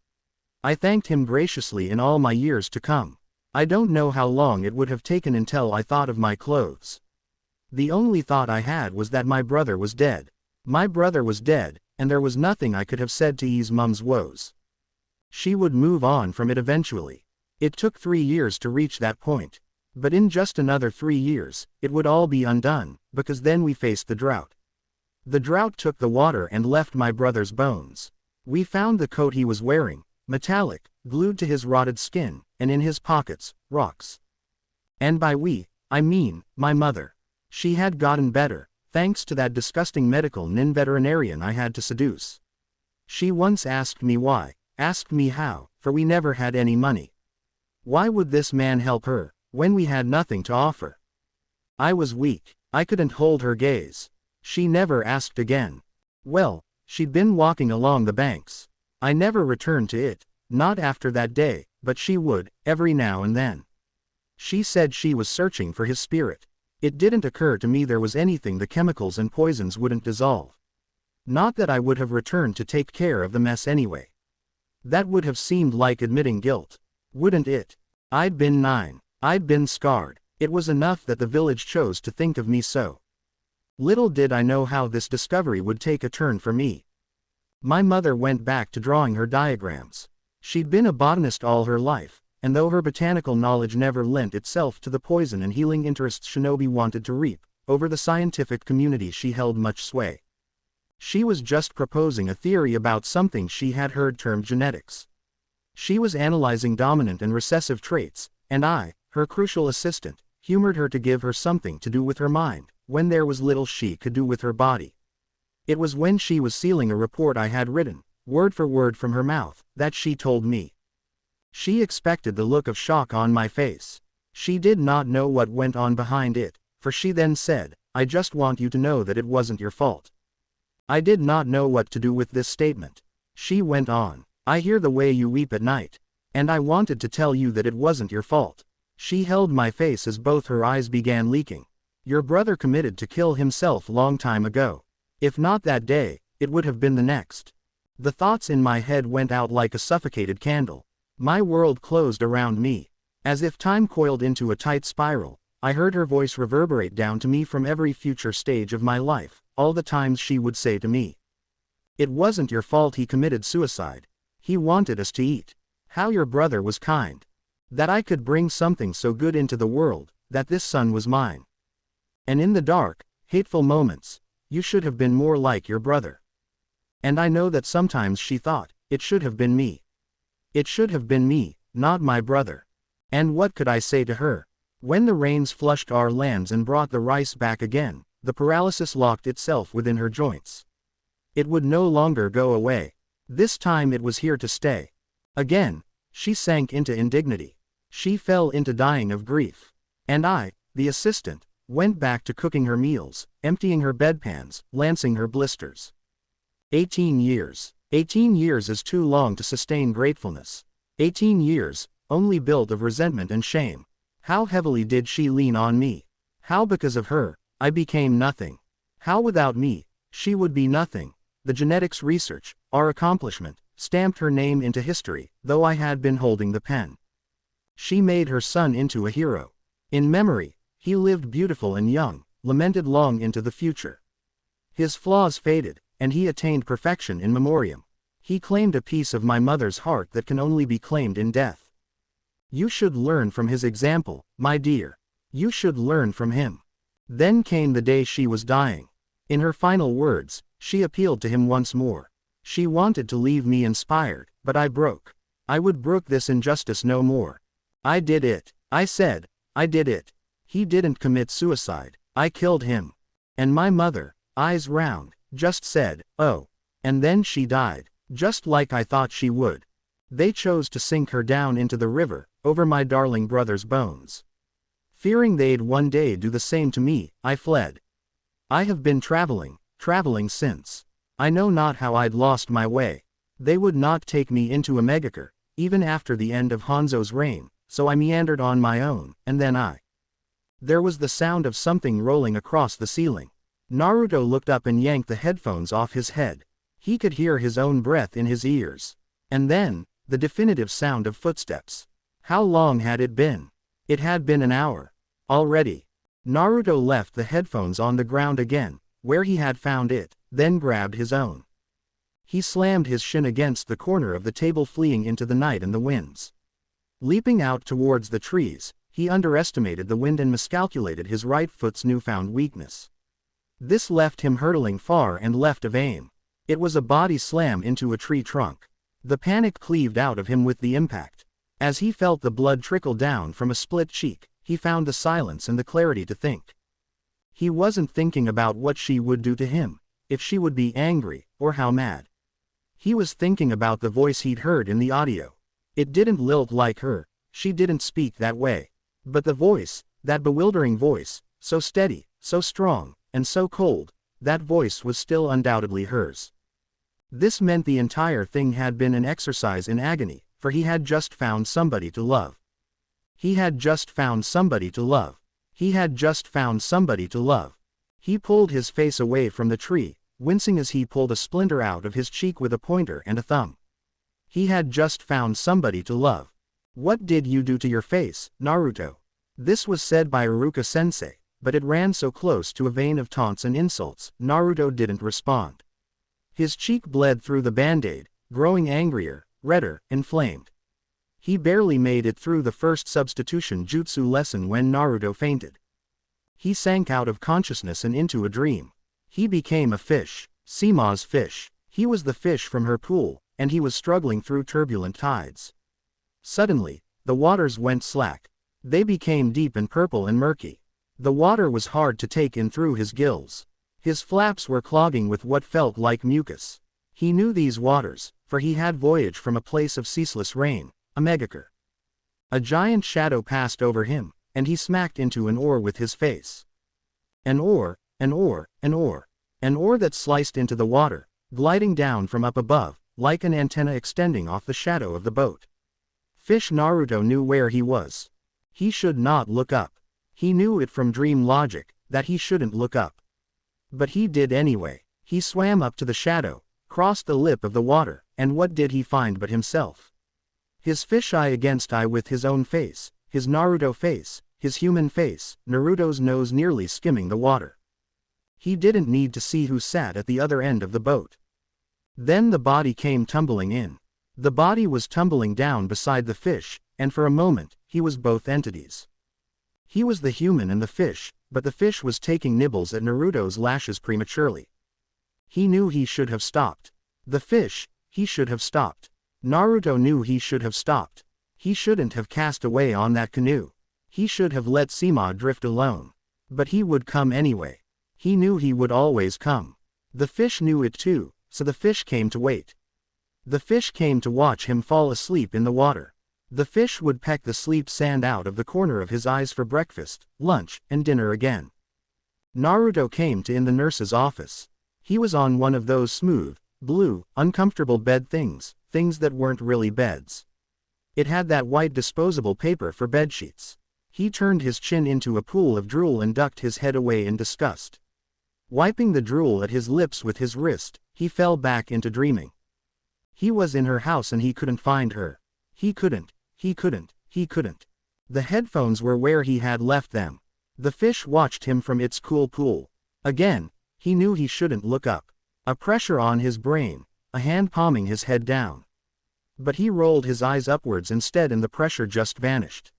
I thanked him graciously in all my years to come. I don't know how long it would have taken until I thought of my clothes. The only thought I had was that my brother was dead. My brother was dead, and there was nothing I could have said to ease Mum's woes. She would move on from it eventually. It took 3 years to reach that point. But in just another 3 years, it would all be undone, because then we faced the drought. The drought took the water and left my brother's bones. We found the coat he was wearing, metallic, glued to his rotted skin, and in his pockets, rocks. And by we, I mean, my mother. She had gotten better, thanks to that disgusting medical veterinarian I had to seduce. She once asked me why, asked me how, for we never had any money. Why would this man help her, when we had nothing to offer? I was weak. I couldn't hold her gaze. She never asked again. Well, she'd been walking along the banks. I never returned to it, not after that day, but she would, every now and then. She said she was searching for his spirit. It didn't occur to me there was anything the chemicals and poisons wouldn't dissolve. Not that I would have returned to take care of the mess anyway. That would have seemed like admitting guilt. Wouldn't it? I'd been 9. I'd been scarred. It was enough that the village chose to think of me so. Little did I know how this discovery would take a turn for me. My mother went back to drawing her diagrams. She'd been a botanist all her life, and though her botanical knowledge never lent itself to the poison and healing interests Shinobi wanted to reap, over the scientific community she held much sway. She was just proposing a theory about something she had heard termed genetics. She was analyzing dominant and recessive traits, and I, her crucial assistant, humored her to give her something to do with her mind, when there was little she could do with her body. It was when she was sealing a report I had written, word for word from her mouth, that she told me. She expected the look of shock on my face. She did not know what went on behind it, for she then said, "I just want you to know that it wasn't your fault." I did not know what to do with this statement. She went on, "I hear the way you weep at night. And I wanted to tell you that it wasn't your fault." She held my face as both her eyes began leaking. "Your brother committed to kill himself long time ago. If not that day, it would have been the next." The thoughts in my head went out like a suffocated candle. My world closed around me. As if time coiled into a tight spiral, I heard her voice reverberate down to me from every future stage of my life, all the times she would say to me, "It wasn't your fault he committed suicide. He wanted us to eat. How your brother was kind. That I could bring something so good into the world, that this son was mine. And in the dark, hateful moments, you should have been more like your brother." And I know that sometimes she thought, It should have been me. It should have been me, not my brother. And what could I say to her? When the rains flushed our lands and brought the rice back again, the paralysis locked itself within her joints. It would no longer go away. This time it was here to stay. Again, she sank into indignity. She fell into dying of grief. And I, the assistant, went back to cooking her meals, emptying her bedpans, lancing her blisters. 18 years. 18 years is too long to sustain gratefulness. 18 years, only built of resentment and shame. How heavily did she lean on me? How because of her, I became nothing? How without me, she would be nothing? The genetics research, our accomplishment, stamped her name into history, though I had been holding the pen. She made her son into a hero. In memory, he lived beautiful and young, lamented long into the future. His flaws faded, and he attained perfection in memoriam. He claimed a piece of my mother's heart that can only be claimed in death. You should learn from his example, my dear. You should learn from him. Then came the day she was dying. In her final words, she appealed to him once more. She wanted to leave me inspired, but I broke. I would brook this injustice no more. I did it. I said, I did it. He didn't commit suicide, I killed him. And my mother, eyes round, just said, oh. And then she died, just like I thought she would. They chose to sink her down into the river, over my darling brother's bones. Fearing they'd one day do the same to me, I fled. I have been traveling since. I know not how I'd lost my way. They would not take me into a megacre, even after the end of Hanzo's reign, so I meandered on my own, and then There was the sound of something rolling across the ceiling. Naruto looked up and yanked the headphones off his head. He could hear his own breath in his ears. And then, the definitive sound of footsteps. How long had it been? It had been an hour. Already. Naruto left the headphones on the ground again, where he had found it, then grabbed his own. He slammed his shin against the corner of the table, fleeing into the night and the winds. Leaping out towards the trees, he underestimated the wind and miscalculated his right foot's newfound weakness. This left him hurtling far and left of aim. It was a body slam into a tree trunk. The panic cleaved out of him with the impact. As he felt the blood trickle down from a split cheek, he found the silence and the clarity to think. He wasn't thinking about what she would do to him, if she would be angry, or how mad. He was thinking about the voice he'd heard in the audio. It didn't lilt like her, she didn't speak that way. But the voice, that bewildering voice, so steady, so strong, and so cold, that voice was still undoubtedly hers. This meant the entire thing had been an exercise in agony, for he had just found somebody to love. He had just found somebody to love. He had just found somebody to love. He pulled his face away from the tree, wincing as he pulled a splinter out of his cheek with a pointer and a thumb. He had just found somebody to love. What did you do to your face, Naruto? This was said by Iruka-sensei, but it ran so close to a vein of taunts and insults, Naruto didn't respond. His cheek bled through the band-aid, growing angrier, redder, inflamed. He barely made it through the first substitution jutsu lesson when Naruto fainted. He sank out of consciousness and into a dream. He became a fish, Seema's fish. He was the fish from her pool, and he was struggling through turbulent tides. Suddenly, the waters went slack. They became deep and purple and murky. The water was hard to take in through his gills. His flaps were clogging with what felt like mucus. He knew these waters, for he had voyaged from a place of ceaseless rain, a megacre. A giant shadow passed over him, and he smacked into an oar with his face. An oar, an oar, an oar. An oar that sliced into the water, gliding down from up above, like an antenna extending off the shadow of the boat. Fish Naruto knew where he was. He should not look up. He knew it from dream logic, that he shouldn't look up. But he did anyway. He swam up to the shadow, crossed the lip of the water, and what did he find but himself? His fish eye against eye with his own face, his Naruto face, his human face, Naruto's nose nearly skimming the water. He didn't need to see who sat at the other end of the boat. Then the body came tumbling in. The body was tumbling down beside the fish, and for a moment, he was both entities. He was the human and the fish, but the fish was taking nibbles at Naruto's lashes prematurely. He knew he should have stopped. The fish, He should have stopped. Naruto knew he should have stopped. He shouldn't have cast away on that canoe. He should have let Sema drift alone. But he would come anyway. He knew he would always come. The fish knew it too, so the fish came to wait. The fish came to watch him fall asleep in the water. The fish would peck the sleep sand out of the corner of his eyes for breakfast, lunch, and dinner again. Naruto came to in the nurse's office. He was on one of those smooth, blue, uncomfortable bed things that weren't really beds. It had that white disposable paper for bedsheets. He turned his chin into a pool of drool and ducked his head away in disgust. Wiping the drool at his lips with his wrist, he fell back into dreaming. He was in her house and he couldn't find her. He couldn't. The headphones were where he had left them. The fish watched him from its cool pool. Again, he knew he shouldn't look up. A pressure on his brain, a hand palming his head down. But he rolled his eyes upwards instead and the pressure just vanished.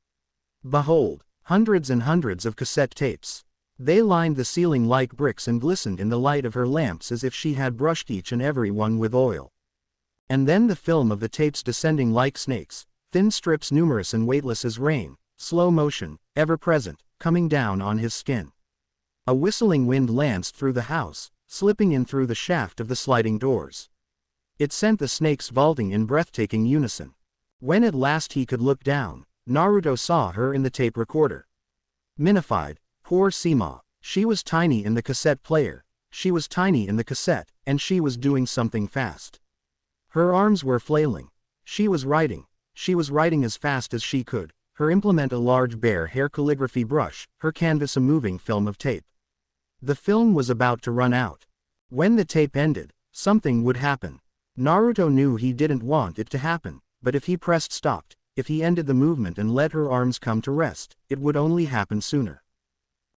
Behold, hundreds and hundreds of cassette tapes. They lined the ceiling like bricks and glistened in the light of her lamps as if she had brushed each and every one with oil. And then the film of the tapes descending like snakes, thin strips numerous and weightless as rain, slow motion, ever present, coming down on his skin. A whistling wind lanced through the house, slipping in through the shaft of the sliding doors. It sent the snakes vaulting in breathtaking unison. When at last he could look down, Naruto saw her in the tape recorder. Minified, poor Sema, she was tiny in the cassette player, she was tiny in the cassette, and she was doing something fast. Her arms were flailing. She was writing as fast as she could, her implement a large bare hair calligraphy brush, her canvas a moving film of tape. The film was about to run out. When the tape ended, something would happen. Naruto knew he didn't want it to happen, but if he pressed stopped, if he ended the movement and let her arms come to rest, it would only happen sooner.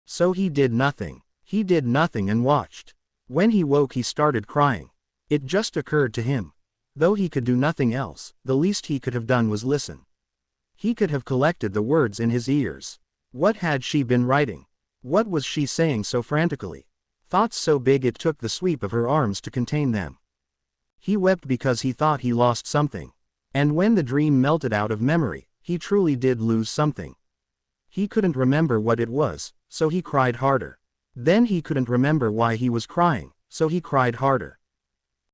So he did nothing. He did nothing and watched. When he woke he started crying. It just occurred to him. Though he could do nothing else, the least he could have done was listen. He could have collected the words in his ears. What had she been writing? What was she saying so frantically? Thoughts so big it took the sweep of her arms to contain them. He wept because he thought he lost something. And when the dream melted out of memory, he truly did lose something. He couldn't remember what it was, so he cried harder. Then he couldn't remember why he was crying, so he cried harder.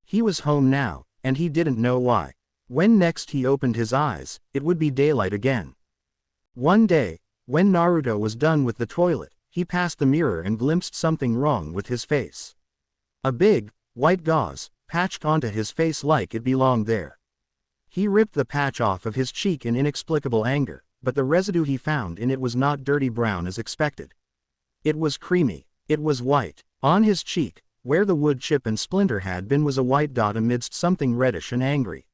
He was home now, and he didn't know why. When next he opened his eyes, it would be daylight again. One day, when Naruto was done with the toilet, he passed the mirror and glimpsed something wrong with his face. A big, white gauze, patched onto his face like it belonged there. He ripped the patch off of his cheek in inexplicable anger, but the residue he found in it was not dirty brown as expected. It was creamy. It was white. On his cheek, where the wood chip and splinter had been, was a white dot amidst something reddish and angry.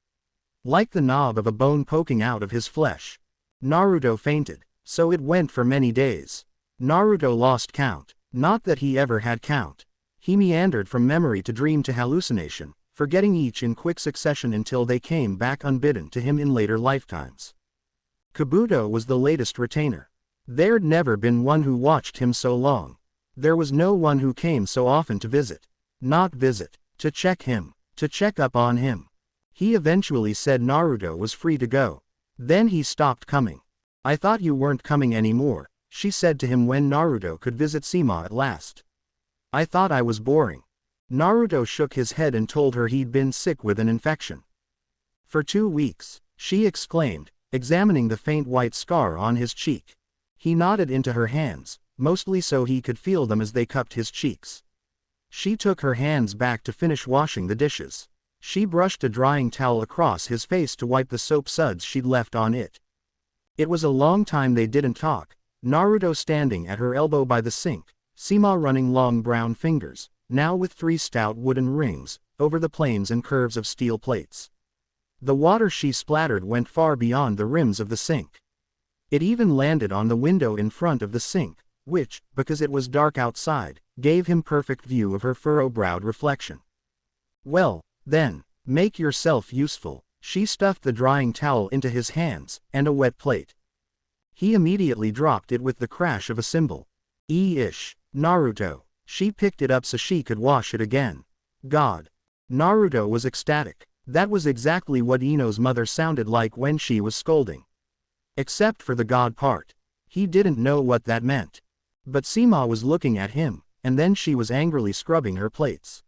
Like the knob of a bone poking out of his flesh. Naruto fainted. So it went for many days. Naruto lost count. Not that he ever had count. He meandered from memory to dream to hallucination, forgetting each in quick succession until they came back unbidden to him in later lifetimes. Kabuto was the latest retainer. There'd never been one who watched him so long. There was no one who came so often to visit. Not visit, to check him, to check up on him. He eventually said Naruto was free to go. Then he stopped coming. I thought you weren't coming anymore, she said to him when Naruto could visit Sema at last. I thought I was boring. Naruto shook his head and told her he'd been sick with an infection. For 2 weeks, she exclaimed, examining the faint white scar on his cheek. He nodded into her hands, mostly so he could feel them as they cupped his cheeks. She took her hands back to finish washing the dishes. She brushed a drying towel across his face to wipe the soap suds she'd left on it. It was a long time they didn't talk, Naruto standing at her elbow by the sink, Sema running long brown fingers, now with 3 stout wooden rings, over the planes and curves of steel plates. The water she splattered went far beyond the rims of the sink. It even landed on the window in front of the sink, which, because it was dark outside, gave him perfect view of her furrow-browed reflection. Well, then, make yourself useful. She stuffed the drying towel into his hands, and a wet plate. He immediately dropped it with the crash of a cymbal. Ish, Naruto. She picked it up so she could wash it again. God. Naruto was ecstatic. That was exactly what Ino's mother sounded like when she was scolding. Except for the God part. He didn't know what that meant. But Sima was looking at him, and then she was angrily scrubbing her plates.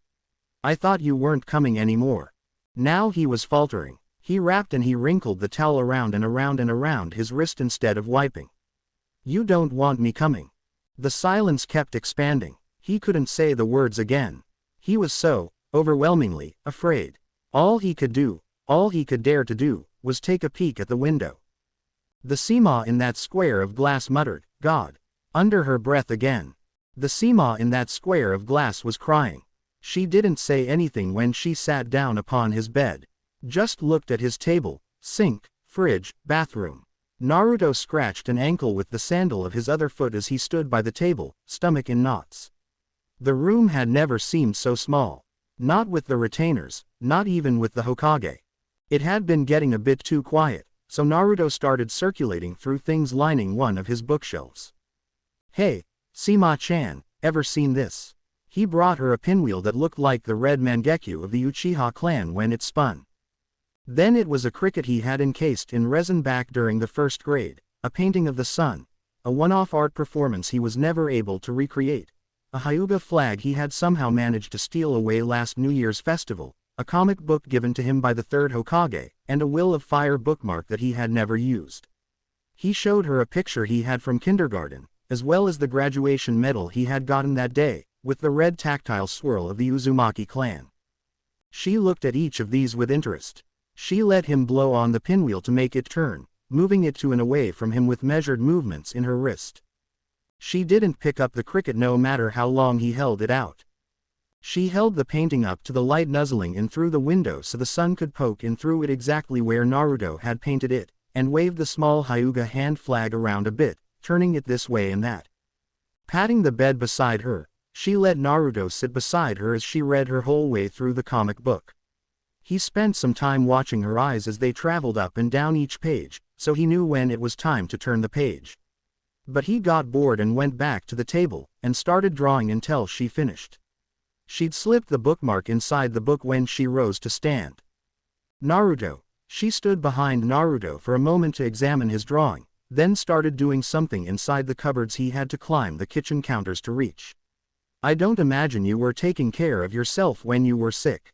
I thought you weren't coming anymore. Now he was faltering. He wrapped and he wrinkled the towel around and around and around his wrist instead of wiping. You don't want me coming. The silence kept expanding. He couldn't say the words again. He was so, overwhelmingly, afraid. All he could do, all he could dare to do, was take a peek at the window. The Sima in that square of glass muttered, God. Under her breath again. The Sima in that square of glass was crying. She didn't say anything when she sat down upon his bed. Just looked at his table, sink, fridge, bathroom. Naruto scratched an ankle with the sandal of his other foot as he stood by the table, stomach in knots. The room had never seemed so small. Not with the retainers, not even with the Hokage. It had been getting a bit too quiet, so Naruto started circulating through things lining one of his bookshelves. Hey, Sima-chan, ever seen this? He brought her a pinwheel that looked like the red Mangekyo of the Uchiha clan when it spun. Then it was a cricket he had encased in resin back during the first grade, a painting of the sun, a one-off art performance he was never able to recreate, a Hyuga flag he had somehow managed to steal away last New Year's festival, a comic book given to him by the third Hokage, and a Will of Fire bookmark that he had never used. He showed her a picture he had from kindergarten, as well as the graduation medal he had gotten that day, with the red tactile swirl of the Uzumaki clan. She looked at each of these with interest. She let him blow on the pinwheel to make it turn, moving it to and away from him with measured movements in her wrist. She didn't pick up the cricket no matter how long he held it out. She held the painting up to the light nuzzling in through the window so the sun could poke in through it exactly where Naruto had painted it, and waved the small Hyuga hand flag around a bit, turning it this way and that. Patting the bed beside her, she let Naruto sit beside her as she read her whole way through the comic book. He spent some time watching her eyes as they traveled up and down each page, so he knew when it was time to turn the page. But he got bored and went back to the table, and started drawing until she finished. She'd slipped the bookmark inside the book when she rose to stand. Naruto. She stood behind Naruto for a moment to examine his drawing, then started doing something inside the cupboards he had to climb the kitchen counters to reach. I don't imagine you were taking care of yourself when you were sick.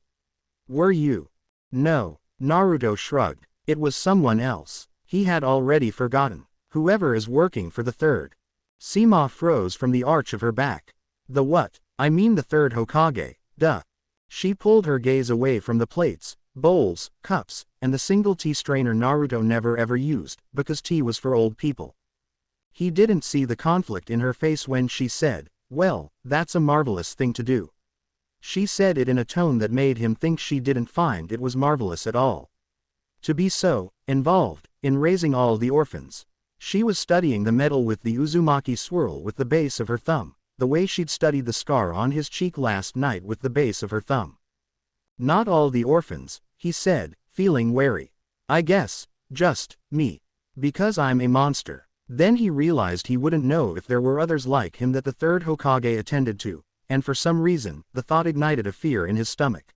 Were you? No. Naruto shrugged. It was someone else. He had already forgotten. Whoever is working for the third. Sima froze from the arch of her back. The what? I mean the third Hokage, duh. She pulled her gaze away from the plates, bowls, cups, and the single tea strainer Naruto never ever used, because tea was for old people. He didn't see the conflict in her face when she said, well, that's a marvelous thing to do. She said it in a tone that made him think she didn't find it was marvelous at all. To be so involved in raising all the orphans. She was studying the medal with the Uzumaki swirl with the base of her thumb, the way she'd studied the scar on his cheek last night with the base of her thumb. Not all the orphans, he said, feeling wary. I guess, just me. Because I'm a monster. Then he realized he wouldn't know if there were others like him that the third Hokage attended to, and for some reason, the thought ignited a fear in his stomach.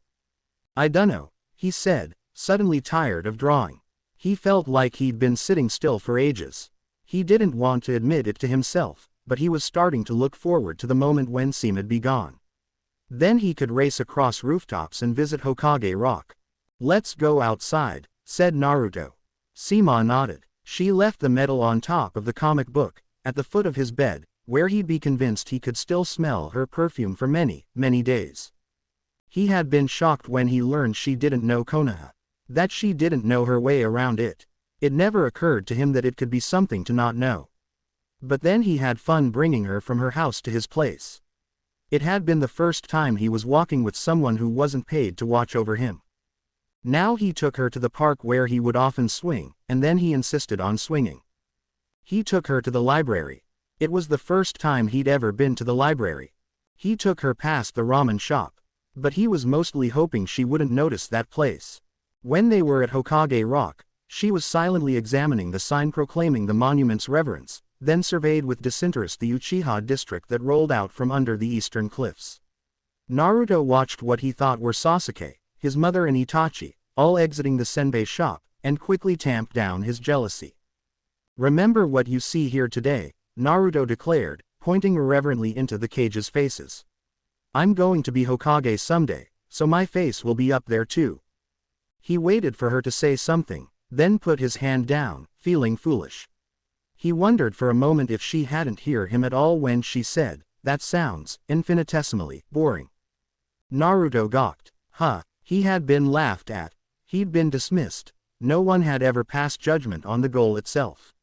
I dunno, he said, suddenly tired of drawing. He felt like he'd been sitting still for ages. He didn't want to admit it to himself, but he was starting to look forward to the moment when Sima'd be gone. Then he could race across rooftops and visit Hokage Rock. Let's go outside, said Naruto. Sima nodded. She left the medal on top of the comic book, at the foot of his bed, where he'd be convinced he could still smell her perfume for many, many days. He had been shocked when he learned she didn't know Konoha. That she didn't know her way around it. It never occurred to him that it could be something to not know. But then he had fun bringing her from her house to his place. It had been the first time he was walking with someone who wasn't paid to watch over him. Now he took her to the park where he would often swing, and then he insisted on swinging. He took her to the library. It was the first time he'd ever been to the library. He took her past the ramen shop. But he was mostly hoping she wouldn't notice that place. When they were at Hokage Rock, she was silently examining the sign proclaiming the monument's reverence, then surveyed with disinterest the Uchiha district that rolled out from under the eastern cliffs. Naruto watched what he thought were Sasuke, his mother and Itachi, all exiting the senbei shop, and quickly tamped down his jealousy. "Remember what you see here today," Naruto declared, pointing irreverently into the cage's faces. "I'm going to be Hokage someday, so my face will be up there too." He waited for her to say something, then put his hand down, feeling foolish. He wondered for a moment if she hadn't heard him at all when she said, "That sounds infinitesimally boring." Naruto gawked. He had been laughed at. He'd been dismissed. No one had ever passed judgment on the goal itself.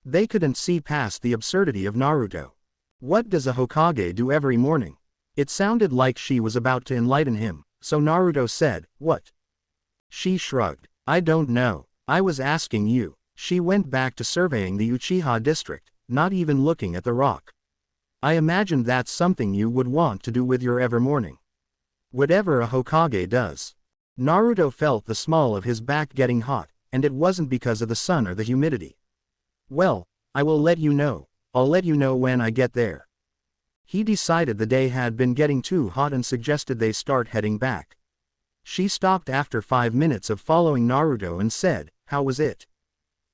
They couldn't see past the absurdity of Naruto. What does a Hokage do every morning? It sounded like she was about to enlighten him, so Naruto said, "What?" She shrugged. "I don't know. I was asking you." She went back to surveying the Uchiha district, not even looking at the rock. "I imagined that's something you would want to do with your ever morning." "Whatever a Hokage does." Naruto felt the small of his back getting hot, and it wasn't because of the sun or the humidity. "Well, I will let you know. I'll let you know when I get there." He decided the day had been getting too hot and suggested they start heading back. She stopped after 5 minutes of following Naruto and said, "How was it?"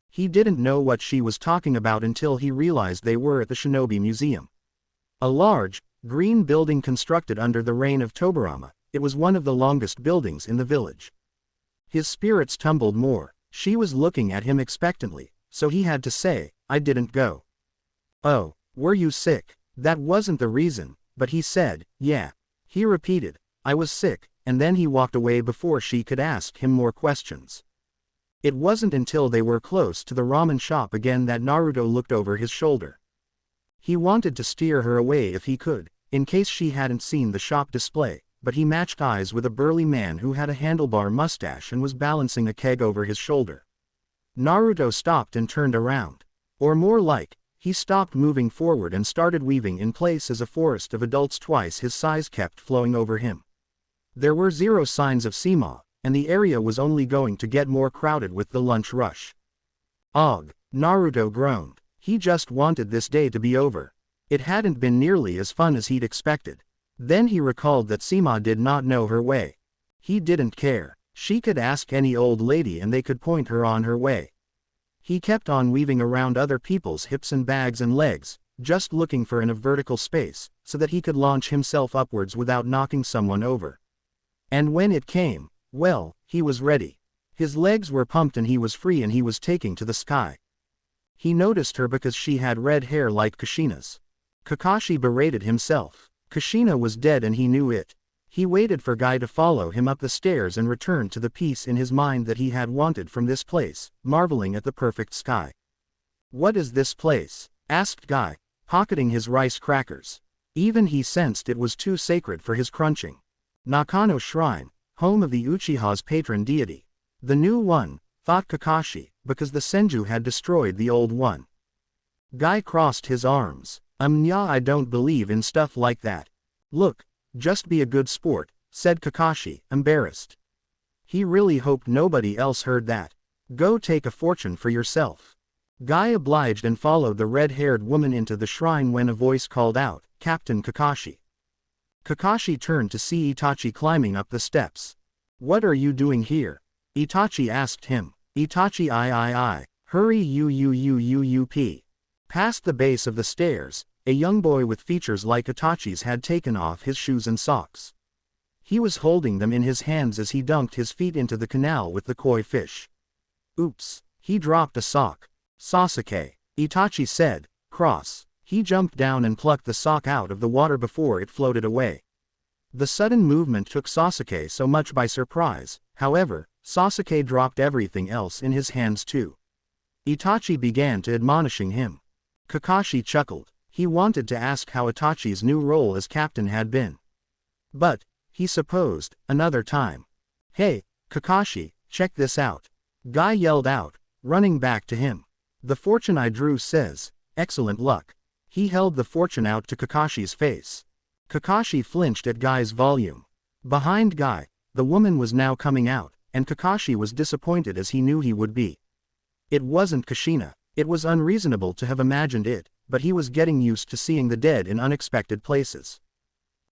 He didn't know what she was talking about until he realized they were at the Shinobi Museum. A large, green building constructed under the reign of Tobirama, it was one of the longest buildings in the village. His spirits tumbled more. She was looking at him expectantly, so he had to say, "I didn't go." "Oh, were you sick?" That wasn't the reason, but he said, "Yeah." He repeated, "I was sick," and then he walked away before she could ask him more questions. It wasn't until they were close to the ramen shop again that Naruto looked over his shoulder. He wanted to steer her away if he could, in case she hadn't seen the shop display, but he matched eyes with a burly man who had a handlebar mustache and was balancing a keg over his shoulder. Naruto stopped and turned around. Or more like, he stopped moving forward and started weaving in place as a forest of adults twice his size kept flowing over him. There were zero signs of Sema, and the area was only going to get more crowded with the lunch rush. "Ugh," Naruto groaned. He just wanted this day to be over. It hadn't been nearly as fun as he'd expected. Then he recalled that Sema did not know her way. He didn't care. She could ask any old lady and they could point her on her way. He kept on weaving around other people's hips and bags and legs, just looking for a vertical space, so that he could launch himself upwards without knocking someone over. And when it came, well, he was ready. His legs were pumped and he was free and he was taking to the sky. He noticed her because she had red hair like Kushina's. Kakashi berated himself. Kushina was dead and he knew it. He waited for Guy to follow him up the stairs and returned to the peace in his mind that he had wanted from this place, marveling at the perfect sky. "What is this place?" asked Guy, pocketing his rice crackers. Even he sensed it was too sacred for his crunching. "Nakano Shrine, home of the Uchiha's patron deity." "The new one," thought Kakashi, because the Senju had destroyed the old one. Guy crossed his arms. Yeah, I don't believe in stuff like that." "Look, just be a good sport," said Kakashi, embarrassed. He really hoped nobody else heard that. "Go take a fortune for yourself." Guy obliged and followed the red-haired woman into the shrine when a voice called out, "Captain Kakashi." Kakashi turned to see Itachi climbing up the steps. "What are you doing here?" Itachi asked him. Itachi I. Hurry you. Past the base of the stairs, a young boy with features like Itachi's had taken off his shoes and socks. He was holding them in his hands as he dunked his feet into the canal with the koi fish. "Oops, he dropped a sock." "Sasuke," Itachi said, cross. He jumped down and plucked the sock out of the water before it floated away. The sudden movement took Sasuke so much by surprise, however, Sasuke dropped everything else in his hands too. Itachi began to admonishing him. Kakashi chuckled. He wanted to ask how Itachi's new role as captain had been. But, he supposed, another time. "Hey, Kakashi, check this out." Guy yelled out, running back to him. "The fortune I drew says, excellent luck." He held the fortune out to Kakashi's face. Kakashi flinched at Guy's volume. Behind Guy, the woman was now coming out, and Kakashi was disappointed as he knew he would be. It wasn't Kushina. It was unreasonable to have imagined it, but he was getting used to seeing the dead in unexpected places.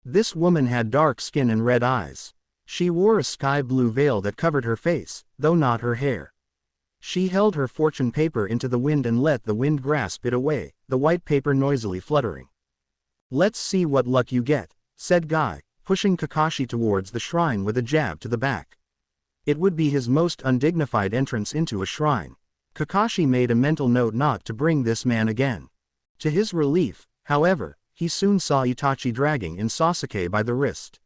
This woman had dark skin and red eyes. She wore a sky blue veil that covered her face, though not her hair. She held her fortune paper into the wind and let the wind grasp it away, the white paper noisily fluttering. "Let's see what luck you get," said Guy, pushing Kakashi towards the shrine with a jab to the back. It would be his most undignified entrance into a shrine. Kakashi made a mental note not to bring this man again. To his relief, however, he soon saw Itachi dragging in Sasuke by the wrist.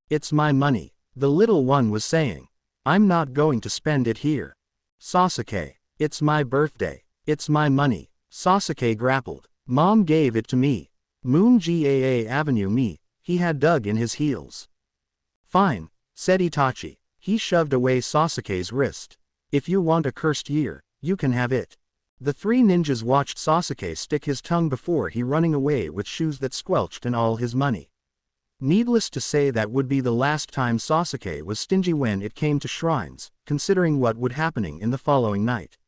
"It's my money," the little one was saying. "I'm not going to spend it here." "Sasuke, it's my birthday. It's my money." Sasuke grappled. "Mom gave it to me. Moon Gaa Avenue me," he had dug in his heels. "Fine," said Itachi. He shoved away Sasuke's wrist. "If you want a cursed year, you can have it." The three ninjas watched Sasuke stick his tongue before he running away with shoes that squelched and all his money. Needless to say that would be the last time Sasuke was stingy when it came to shrines, considering what would happening in the following night.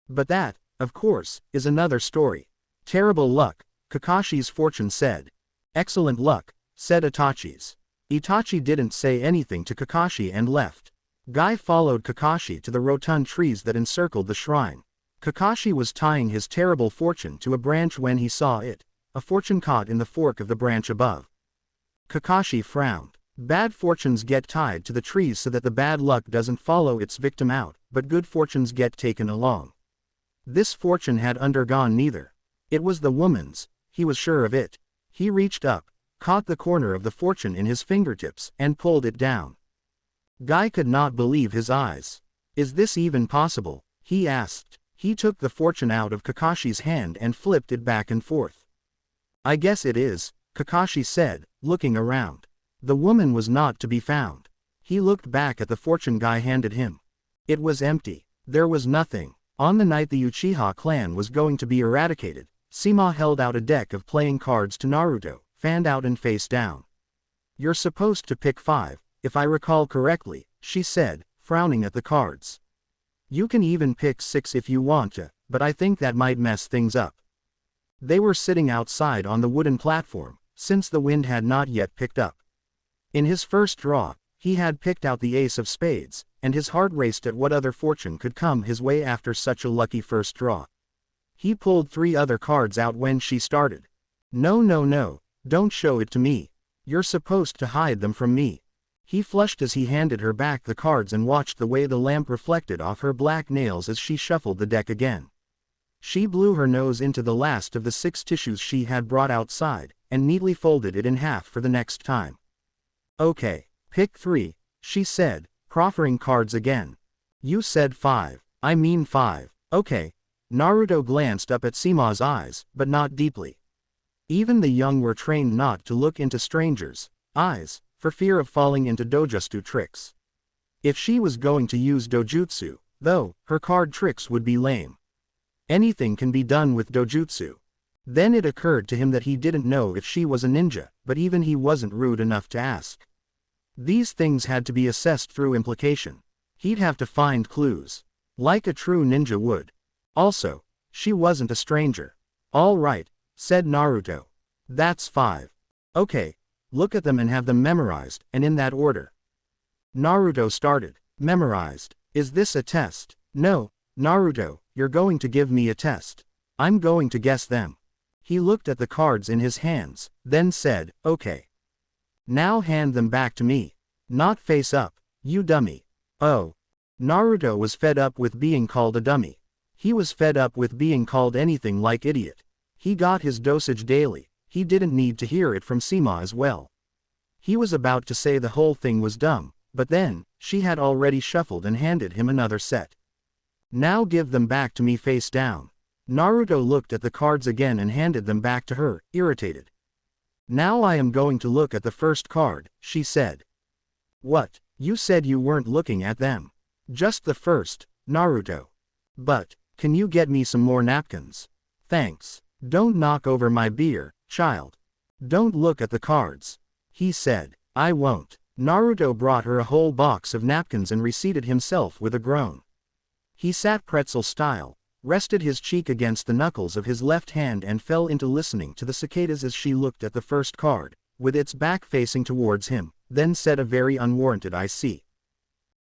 But that, of course, is another story. "Terrible luck," Kakashi's fortune said. "Excellent luck," said Itachi's. Itachi didn't say anything to Kakashi and left. Guy followed Kakashi to the rotund trees that encircled the shrine. Kakashi was tying his terrible fortune to a branch when he saw it, a fortune caught in the fork of the branch above. Kakashi frowned. Bad fortunes get tied to the trees so that the bad luck doesn't follow its victim out, but good fortunes get taken along. This fortune had undergone neither. It was the woman's, he was sure of it. He reached up, caught the corner of the fortune in his fingertips, and pulled it down. Guy could not believe his eyes. "Is this even possible?" he asked. He took the fortune out of Kakashi's hand and flipped it back and forth. "I guess it is," Kakashi said, looking around. The woman was not to be found. He looked back at the fortune Guy handed him. It was empty. There was nothing. On the night the Uchiha clan was going to be eradicated, Sima held out a deck of playing cards to Naruto, fanned out and face down. "You're supposed to pick 5, if I recall correctly," she said, frowning at the cards. "You can even pick 6 if you want to, but I think that might mess things up." They were sitting outside on the wooden platform, since the wind had not yet picked up. In his first draw, he had picked out the ace of spades, and his heart raced at what other fortune could come his way after such a lucky first draw. He pulled 3 other cards out when she started. "No, no, no, don't show it to me. You're supposed to hide them from me." He flushed as he handed her back the cards and watched the way the lamp reflected off her black nails as she shuffled the deck again. She blew her nose into the last of the 6 tissues she had brought outside, and neatly folded it in half for the next time. "Okay, pick 3, she said, proffering cards again. "You said 5, I mean 5, okay." Naruto glanced up at Sima's eyes, but not deeply. Even the young were trained not to look into strangers' eyes, for fear of falling into dojutsu tricks. If she was going to use dojutsu, though, her card tricks would be lame. Anything can be done with dojutsu. Then it occurred to him that he didn't know if she was a ninja, but even he wasn't rude enough to ask. These things had to be assessed through implication. He'd have to find clues. Like a true ninja would. Also, she wasn't a stranger. "All right," said Naruto. "That's 5. Okay, look at them and have them memorized, and in that order." Naruto started. "Memorized. Is this a test?" "No, Naruto, you're going to give me a test. I'm going to guess them." He looked at the cards in his hands, then said, "Okay. Now hand them back to me. Not face up, you dummy." Oh. Naruto was fed up with being called a dummy. He was fed up with being called anything like idiot. He got his dosage daily, he didn't need to hear it from Sima as well. He was about to say the whole thing was dumb, but then, she had already shuffled and handed him another set. "Now give them back to me face down." Naruto looked at the cards again and handed them back to her, irritated. "Now I am going to look at the first card," she said. "What? You said you weren't looking at them." "Just the first, Naruto." "But, can you get me some more napkins?" "Thanks. Don't knock over my beer, child. Don't look at the cards," he said. "I won't." Naruto brought her a whole box of napkins and reseated himself with a groan. He sat pretzel style, rested his cheek against the knuckles of his left hand and fell into listening to the cicadas as she looked at the first card, with its back facing towards him, then said a very unwarranted "I see."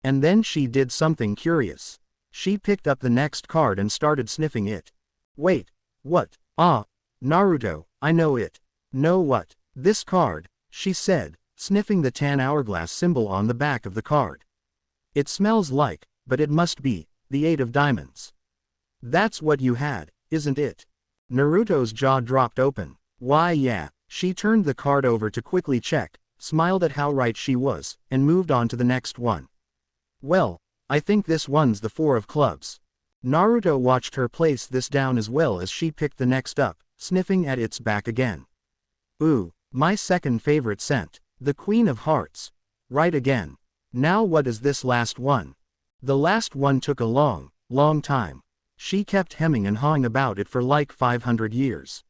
And then she did something curious. She picked up the next card and started sniffing it. Wait, what? Ah, Naruto, I know it. Know what? This card, she said, sniffing the tan hourglass symbol on the back of the card. It smells like, but it must be, the 8 of diamonds. That's what you had, isn't it? Naruto's jaw dropped open. Why yeah, she turned the card over to quickly check, smiled at how right she was, and moved on to the next one. Well, I think this one's the 4 of clubs. Naruto watched her place this down as well as she picked the next up, sniffing at its back again. Ooh, my second favorite scent, the Queen of Hearts. Right again. Now what is this last one? The last one took a long, long time. She kept hemming and hawing about it for like 500 years.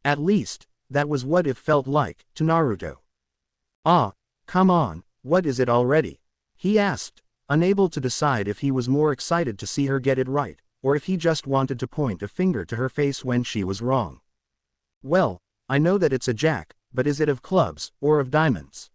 At least, that was what it felt like, to Naruto. Ah, come on, what is it already? He asked, unable to decide if he was more excited to see her get it right, or if he just wanted to point a finger to her face when she was wrong. Well, I know that it's a jack, but is it of clubs, or of diamonds?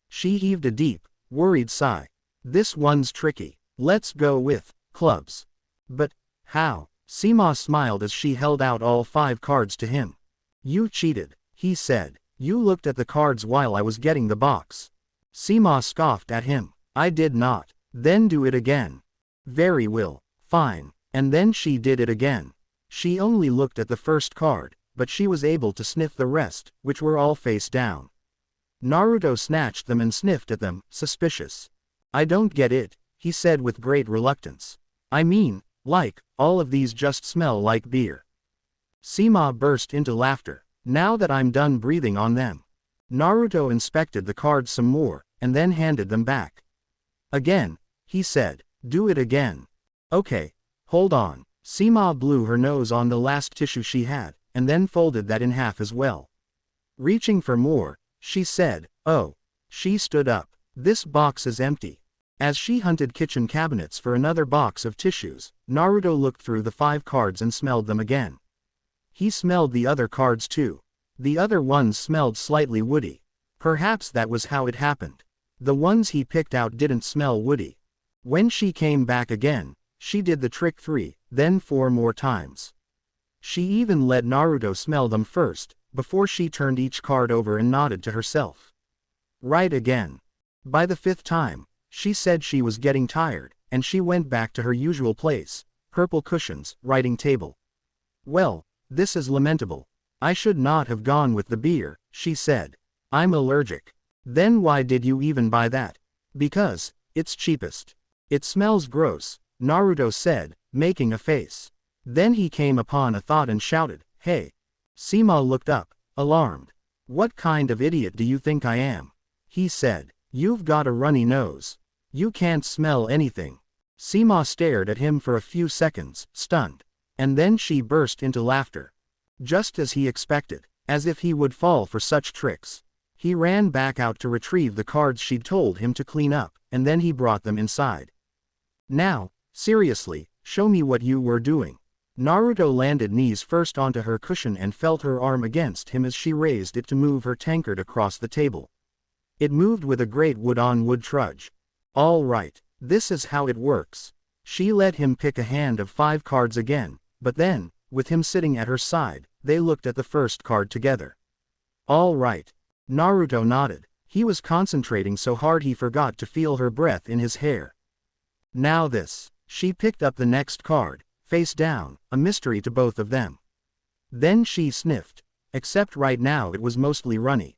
She heaved a deep, worried sigh. This one's tricky. Let's go with clubs. But how? Sima smiled as she held out all 5 cards to him. You cheated, he said. You looked at the cards while I was getting the box. Sima scoffed at him. I did not. Then do it again. Very well. Fine. And then she did it again. She only looked at the first card, but she was able to sniff the rest, which were all face down. Naruto snatched them and sniffed at them, suspicious. I don't get it, he said with great reluctance. I mean, like, all of these just smell like beer. Sima burst into laughter. Now that I'm done breathing on them. Naruto inspected the cards some more, and then handed them back. Again, he said, do it again. Okay, hold on. Sima blew her nose on the last tissue she had, and then folded that in half as well. Reaching for more, she said, oh. She stood up. This box is empty. As she hunted kitchen cabinets for another box of tissues, Naruto looked through the 5 cards and smelled them again. He smelled the other cards too. The other ones smelled slightly woody. Perhaps that was how it happened. The ones he picked out didn't smell woody. When she came back again, she did the trick 3, then 4 more times. She even let Naruto smell them first, before she turned each card over and nodded to herself. Right again. By the 5th time, she said she was getting tired, and she went back to her usual place, purple cushions, writing table. Well, this is lamentable. I should not have gone with the beer, she said. I'm allergic. Then why did you even buy that? Because, it's cheapest. It smells gross, Naruto said, making a face. Then he came upon a thought and shouted, hey. Sima looked up, alarmed. What kind of idiot do you think I am? He said. You've got a runny nose. You can't smell anything. Sima stared at him for a few seconds, stunned. And then she burst into laughter. Just as he expected, as if he would fall for such tricks. He ran back out to retrieve the cards she'd told him to clean up, and then he brought them inside. Now, seriously, show me what you were doing. Naruto landed knees first onto her cushion and felt her arm against him as she raised it to move her tankard across the table. It moved with a great wood-on-wood trudge. All right, this is how it works. She let him pick a hand of 5 cards again, but then, with him sitting at her side, they looked at the first card together. All right. Naruto nodded. He was concentrating so hard he forgot to feel her breath in his hair. Now this. She picked up the next card, face down, a mystery to both of them. Then she sniffed. Except right now it was mostly runny.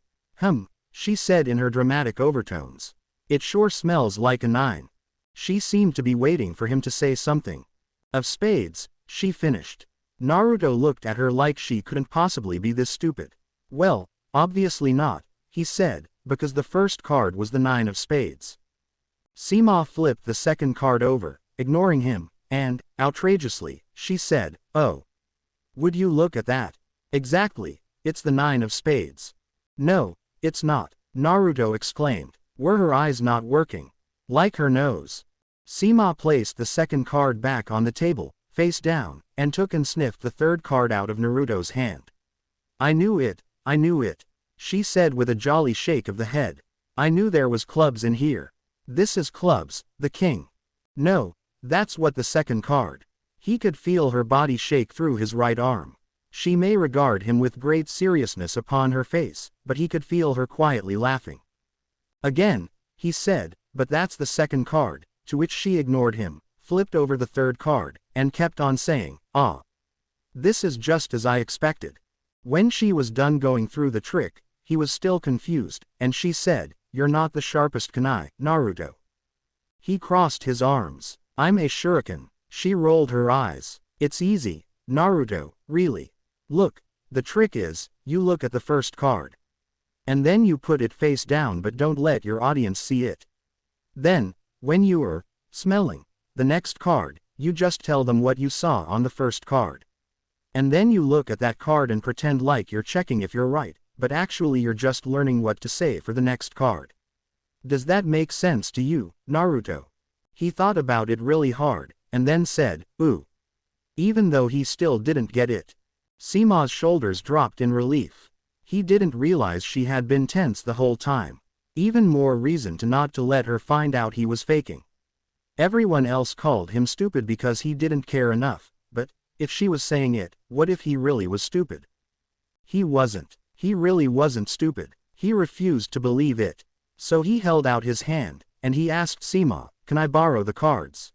She said in her dramatic overtones. It sure smells like a 9. She seemed to be waiting for him to say something. Of spades, she finished. Naruto looked at her like she couldn't possibly be this stupid. Well, obviously not, he said, because the first card was the 9 of spades. Sima flipped the second card over, ignoring him, and, outrageously, she said, oh. Would you look at that? Exactly, it's the 9 of spades. No, it's not, Naruto exclaimed. Were her eyes not working? Like her nose. Sima placed the second card back on the table, face down, and took and sniffed the third card out of Naruto's hand. I knew it, she said with a jolly shake of the head. I knew there was clubs in here. This is clubs, the king. No, that's what the second card. He could feel her body shake through his right arm. She may regard him with great seriousness upon her face, but he could feel her quietly laughing. Again, he said, but that's the second card, to which she ignored him, flipped over the third card, and kept on saying, ah. This is just as I expected. When she was done going through the trick, he was still confused, and she said, you're not the sharpest kunai, Naruto. He crossed his arms. I'm a shuriken. She rolled her eyes. It's easy, Naruto, really. Look, the trick is, you look at the first card. And then you put it face down but don't let your audience see it. Then, when you're smelling the next card, you just tell them what you saw on the first card. And then you look at that card and pretend like you're checking if you're right, but actually you're just learning what to say for the next card. Does that make sense to you, Naruto? He thought about it really hard, and then said, ooh. Even though he still didn't get it. Seema's shoulders dropped in relief. He didn't realize she had been tense the whole time. Even more reason not to let her find out he was faking. Everyone else called him stupid because he didn't care enough, but, if she was saying it, what if he really was stupid? He wasn't. He really wasn't stupid. He refused to believe it. So he held out his hand, and he asked Seema, can I borrow the cards?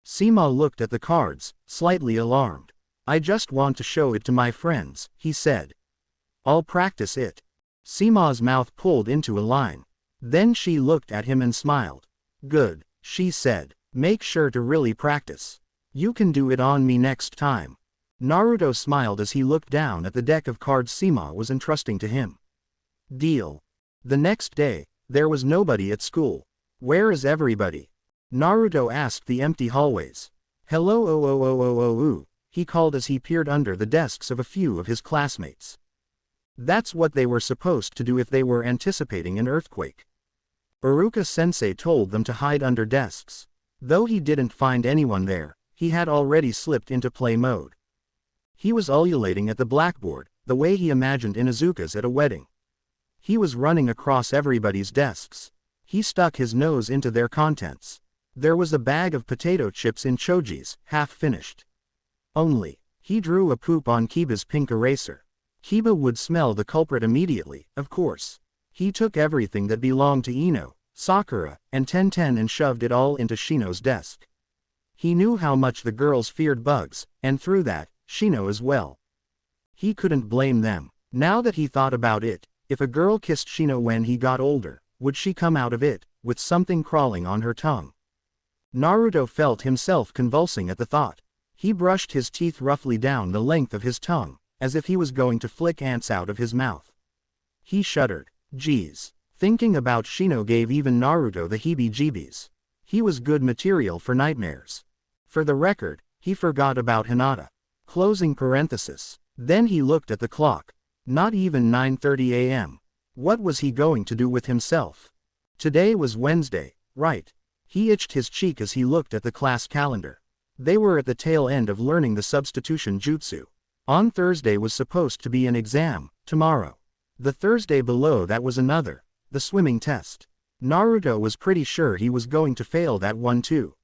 Seema looked at the cards, slightly alarmed. I just want to show it to my friends, he said. I'll practice it. Seema's mouth pulled into a line. Then she looked at him and smiled. Good, she said. Make sure to really practice. You can do it on me next time. Naruto smiled as he looked down at the deck of cards Seema was entrusting to him. Deal. The next day, there was nobody at school. Where is everybody? Naruto asked the empty hallways. Hello he called as he peered under the desks of a few of his classmates. That's what they were supposed to do if they were anticipating an earthquake. Iruka-sensei told them to hide under desks. Though he didn't find anyone there, he had already slipped into play mode. He was ululating at the blackboard, the way he imagined Inuzuka's at a wedding. He was running across everybody's desks. He stuck his nose into their contents. There was a bag of potato chips in Choji's, half finished. Only, he drew a poop on Kiba's pink eraser. Kiba would smell the culprit immediately, of course. He took everything that belonged to Ino, Sakura, and Tenten and shoved it all into Shino's desk. He knew how much the girls feared bugs, and through that, Shino as well. He couldn't blame them. Now that he thought about it, if a girl kissed Shino when he got older, would she come out of it, with something crawling on her tongue? Naruto felt himself convulsing at the thought. He brushed his teeth roughly down the length of his tongue, as if he was going to flick ants out of his mouth. He shuddered. Geez. Thinking about Shino gave even Naruto the heebie-jeebies. He was good material for nightmares. For the record, he forgot about Hinata. Closing parenthesis. Then he looked at the clock. Not even 9:30 a.m. What was he going to do with himself? Today was Wednesday, right? He itched his cheek as he looked at the class calendar. They were at the tail end of learning the substitution jutsu. On Thursday was supposed to be an exam, tomorrow. The Thursday below that was another, the swimming test. Naruto was pretty sure he was going to fail that one too.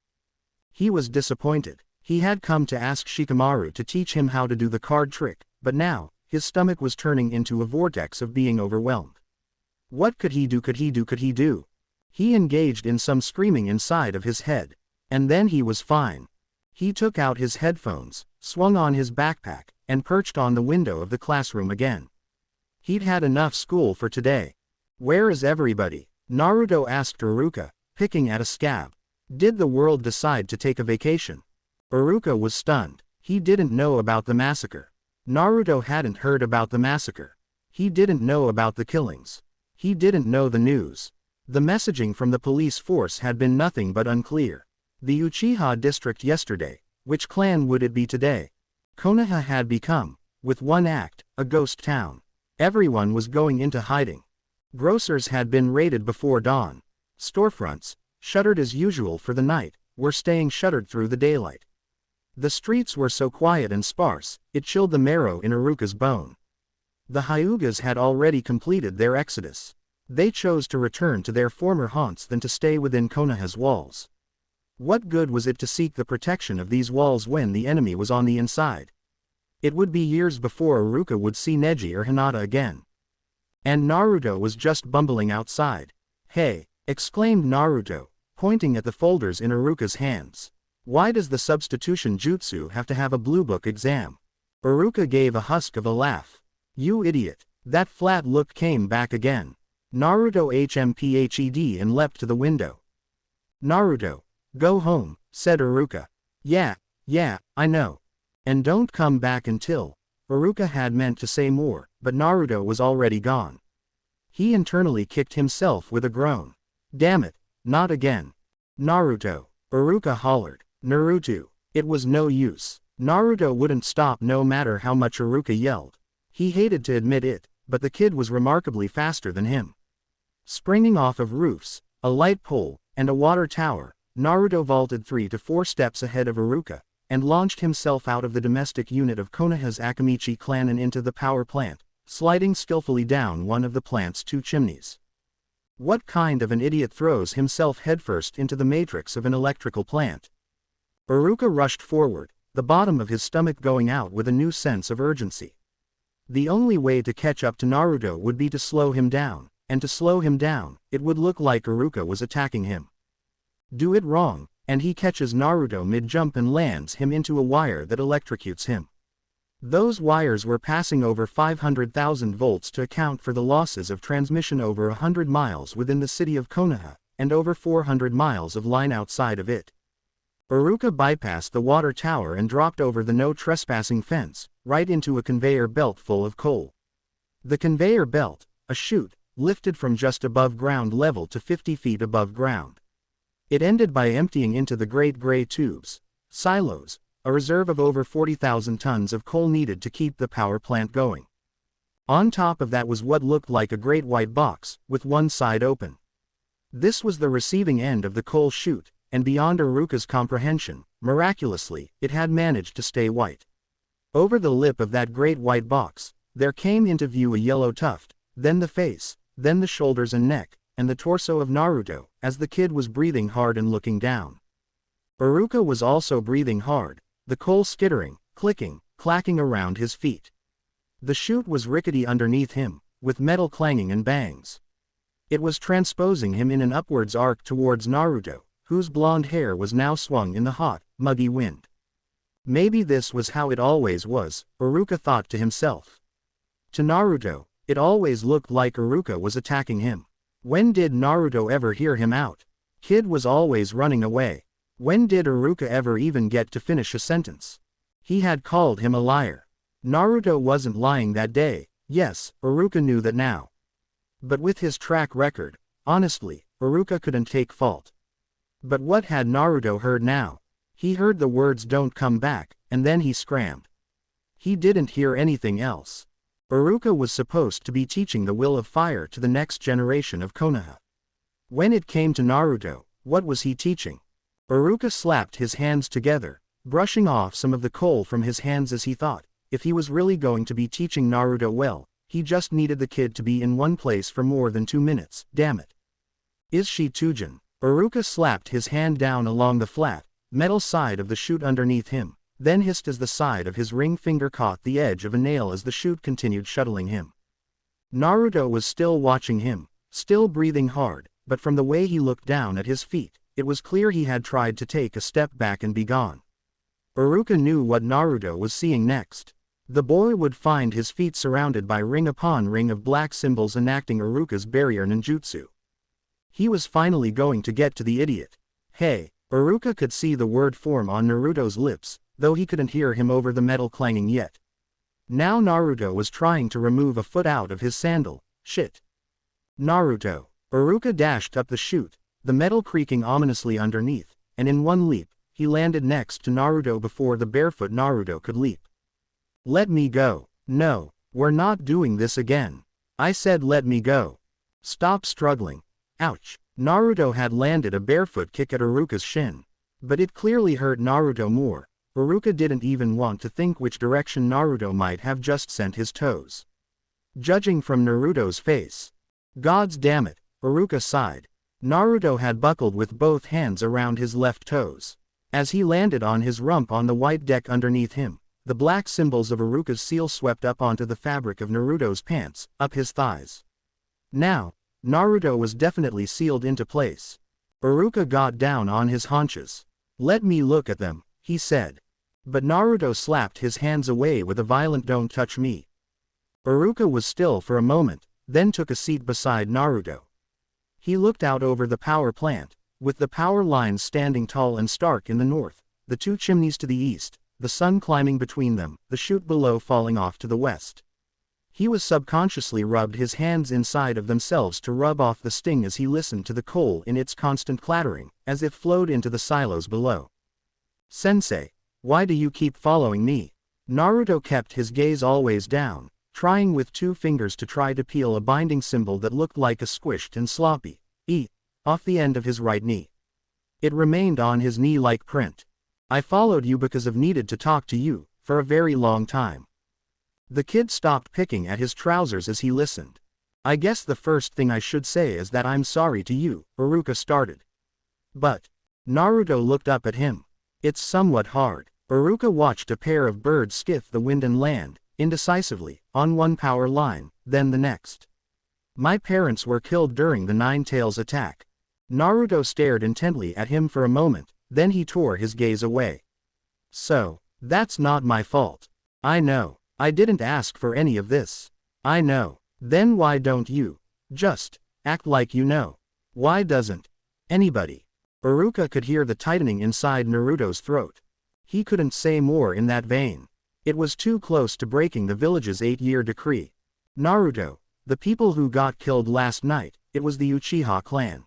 He was disappointed. He had come to ask Shikamaru to teach him how to do the card trick, but now, his stomach was turning into a vortex of being overwhelmed. What could he do? He engaged in some screaming inside of his head. And then he was fine. He took out his headphones, swung on his backpack, and perched on the window of the classroom again. He'd had enough school for today. Where is everybody? Naruto asked Iruka, picking at a scab. Did the world decide to take a vacation? Iruka was stunned. He didn't know about the massacre. Naruto hadn't heard about the massacre. He didn't know about the killings. He didn't know the news. The messaging from the police force had been nothing but unclear. The Uchiha district yesterday, which clan would it be today? Konoha had become, with one act, a ghost town. Everyone was going into hiding. Grocers had been raided before dawn. Storefronts, shuttered as usual for the night, were staying shuttered through the daylight. The streets were so quiet and sparse, it chilled the marrow in Iruka's bone. The Hyugas had already completed their exodus. They chose to return to their former haunts than to stay within Konoha's walls. What good was it to seek the protection of these walls when the enemy was on the inside? It would be years before Iruka would see Neji or Hinata again. And Naruto was just bumbling outside. "Hey!" exclaimed Naruto, pointing at the folders in Iruka's hands. "Why does the substitution jutsu have to have a blue book exam?" Iruka gave a husk of a laugh. "You idiot." That flat look came back again. Naruto hmphed and leapt to the window. "Naruto, go home," said Iruka. Yeah, I know. And don't come back until." Iruka had meant to say more, but Naruto was already gone. He internally kicked himself with a groan. Damn it, not again. "Naruto!" Iruka hollered. "Naruto!" It was no use. Naruto wouldn't stop no matter how much Iruka yelled. He hated to admit it, but the kid was remarkably faster than him. Springing off of roofs, a light pole, and a water tower, Naruto vaulted 3 to 4 steps ahead of Iruka, and launched himself out of the domestic unit of Konoha's Akamichi clan and into the power plant, sliding skillfully down one of the plant's 2 chimneys. What kind of an idiot throws himself headfirst into the matrix of an electrical plant? Iruka rushed forward, the bottom of his stomach going out with a new sense of urgency. The only way to catch up to Naruto would be to slow him down, and to slow him down, it would look like Iruka was attacking him. Do it wrong, and he catches Naruto mid-jump and lands him into a wire that electrocutes him. Those wires were passing over 500,000 volts to account for the losses of transmission over 100 miles within the city of Konoha, and over 400 miles of line outside of it. Iruka bypassed the water tower and dropped over the no trespassing fence, right into a conveyor belt full of coal. The conveyor belt, a chute, lifted from just above ground level to 50 feet above ground. It ended by emptying into the great gray tubes, silos, a reserve of over 40,000 tons of coal needed to keep the power plant going. On top of that was what looked like a great white box, with one side open. This was the receiving end of the coal chute, and beyond Iruka's comprehension, miraculously, it had managed to stay white. Over the lip of that great white box, there came into view a yellow tuft, then the face, then the shoulders and neck, and the torso of Naruto, as the kid was breathing hard and looking down. Iruka was also breathing hard, the coal skittering, clicking, clacking around his feet. The chute was rickety underneath him, with metal clanging and bangs. It was transposing him in an upwards arc towards Naruto, whose blonde hair was now swung in the hot, muggy wind. Maybe this was how it always was, Iruka thought to himself. To Naruto, it always looked like Iruka was attacking him. When did Naruto ever hear him out? Kid was always running away. When did Iruka ever even get to finish a sentence? He had called him a liar. Naruto wasn't lying that day, yes, Iruka knew that now. But with his track record, honestly, Iruka couldn't take fault. But what had Naruto heard now? He heard the words "don't come back," and then he scrammed. He didn't hear anything else. Iruka was supposed to be teaching the will of fire to the next generation of Konoha. When it came to Naruto, what was he teaching? Iruka slapped his hands together, brushing off some of the coal from his hands as he thought, if he was really going to be teaching Naruto well, he just needed the kid to be in one place for more than 2 minutes, damn it. Is she Tujin? Iruka slapped his hand down along the flat, metal side of the chute underneath him, then hissed as the side of his ring finger caught the edge of a nail as the chute continued shuttling him. Naruto was still watching him, still breathing hard, but from the way he looked down at his feet, it was clear he had tried to take a step back and be gone. Iruka knew what Naruto was seeing next. The boy would find his feet surrounded by ring upon ring of black symbols enacting Iruka's barrier ninjutsu. He was finally going to get to the idiot. Hey, Iruka could see the word form on Naruto's lips, though he couldn't hear him over the metal clanging yet. Now Naruto was trying to remove a foot out of his sandal. Shit. Naruto. Iruka dashed up the chute, the metal creaking ominously underneath, and in one leap, he landed next to Naruto before the barefoot Naruto could leap. Let me go. No, we're not doing this again. I said let me go. Stop struggling. Ouch. Naruto had landed a barefoot kick at Iruka's shin. But it clearly hurt Naruto more. Iruka didn't even want to think which direction Naruto might have just sent his toes. Judging from Naruto's face, Gods damn it, Iruka sighed. Naruto had buckled with both hands around his left toes. As he landed on his rump on the white deck underneath him, the black symbols of Iruka's seal swept up onto the fabric of Naruto's pants, up his thighs. Now, Naruto was definitely sealed into place. Iruka got down on his haunches. "Let me look at them," he said. But Naruto slapped his hands away with a violent "don't touch me." Iruka was still for a moment, then took a seat beside Naruto. He looked out over the power plant, with the power lines standing tall and stark in the north, the two chimneys to the east, the sun climbing between them, the chute below falling off to the west. He was subconsciously rubbed his hands inside of themselves to rub off the sting as he listened to the coal in its constant clattering, as it flowed into the silos below. "Sensei, why do you keep following me?" Naruto kept his gaze always down, trying with 2 fingers to try to peel a binding symbol that looked like a squished and sloppy E off the end of his right knee. It remained on his knee-like print. "I followed you because I've needed to talk to you, for a very long time." The kid stopped picking at his trousers as he listened. "I guess the first thing I should say is that I'm sorry to you," Iruka started. "But..." Naruto looked up at him. "It's somewhat hard." Iruka watched a pair of birds skiff the wind and land, indecisively, on one power line, then the next. "My parents were killed during the Nine Tails attack." Naruto stared intently at him for a moment, then he tore his gaze away. "So, that's not my fault. I know. I didn't ask for any of this. I know. Then why don't you just act like you know? Why doesn't anybody?" Iruka could hear the tightening inside Naruto's throat. He couldn't say more in that vein. It was too close to breaking the village's 8-year decree. "Naruto, the people who got killed last night, it was the Uchiha clan."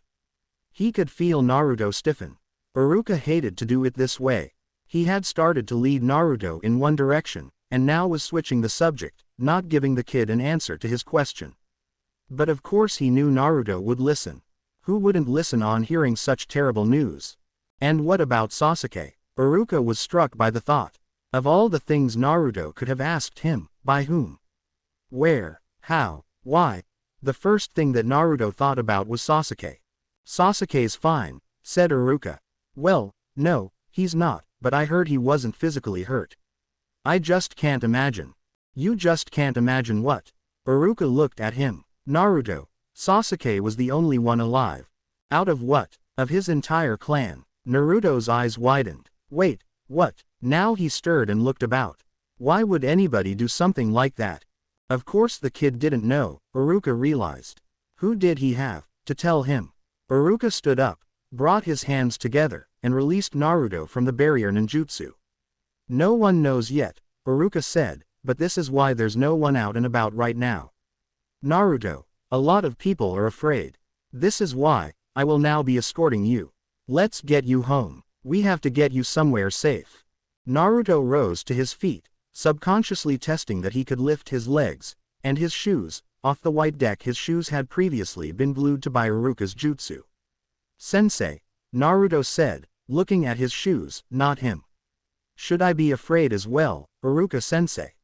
He could feel Naruto stiffen. Iruka hated to do it this way. He had started to lead Naruto in one direction, and now was switching the subject, not giving the kid an answer to his question. But of course he knew Naruto would listen. Who wouldn't listen on hearing such terrible news? And what about Sasuke? Iruka was struck by the thought. Of all the things Naruto could have asked him, by whom? Where? How? Why? The first thing that Naruto thought about was Sasuke. "Sasuke's fine," said Iruka. "Well, no, he's not, but I heard he wasn't physically hurt." "I just can't imagine." "You just can't imagine what?" Iruka looked at him. "Naruto, Sasuke was the only one alive." "Out of what?" "Of his entire clan." Naruto's eyes widened. "Wait, what?" Now he stirred and looked about. Why would anybody do something like that? Of course the kid didn't know, Iruka realized. Who did he have to tell him? Iruka stood up, brought his hands together, and released Naruto from the barrier ninjutsu. "No one knows yet," Iruka said, "but this is why there's no one out and about right now. Naruto, a lot of people are afraid. This is why, I will now be escorting you. Let's get you home. We have to get you somewhere safe." Naruto rose to his feet, subconsciously testing that he could lift his legs, and his shoes, off the white deck. His shoes had previously been glued to by Iruka's jutsu. "Sensei," Naruto said, looking at his shoes, not him. "Should I be afraid as well, Iruka-sensei?"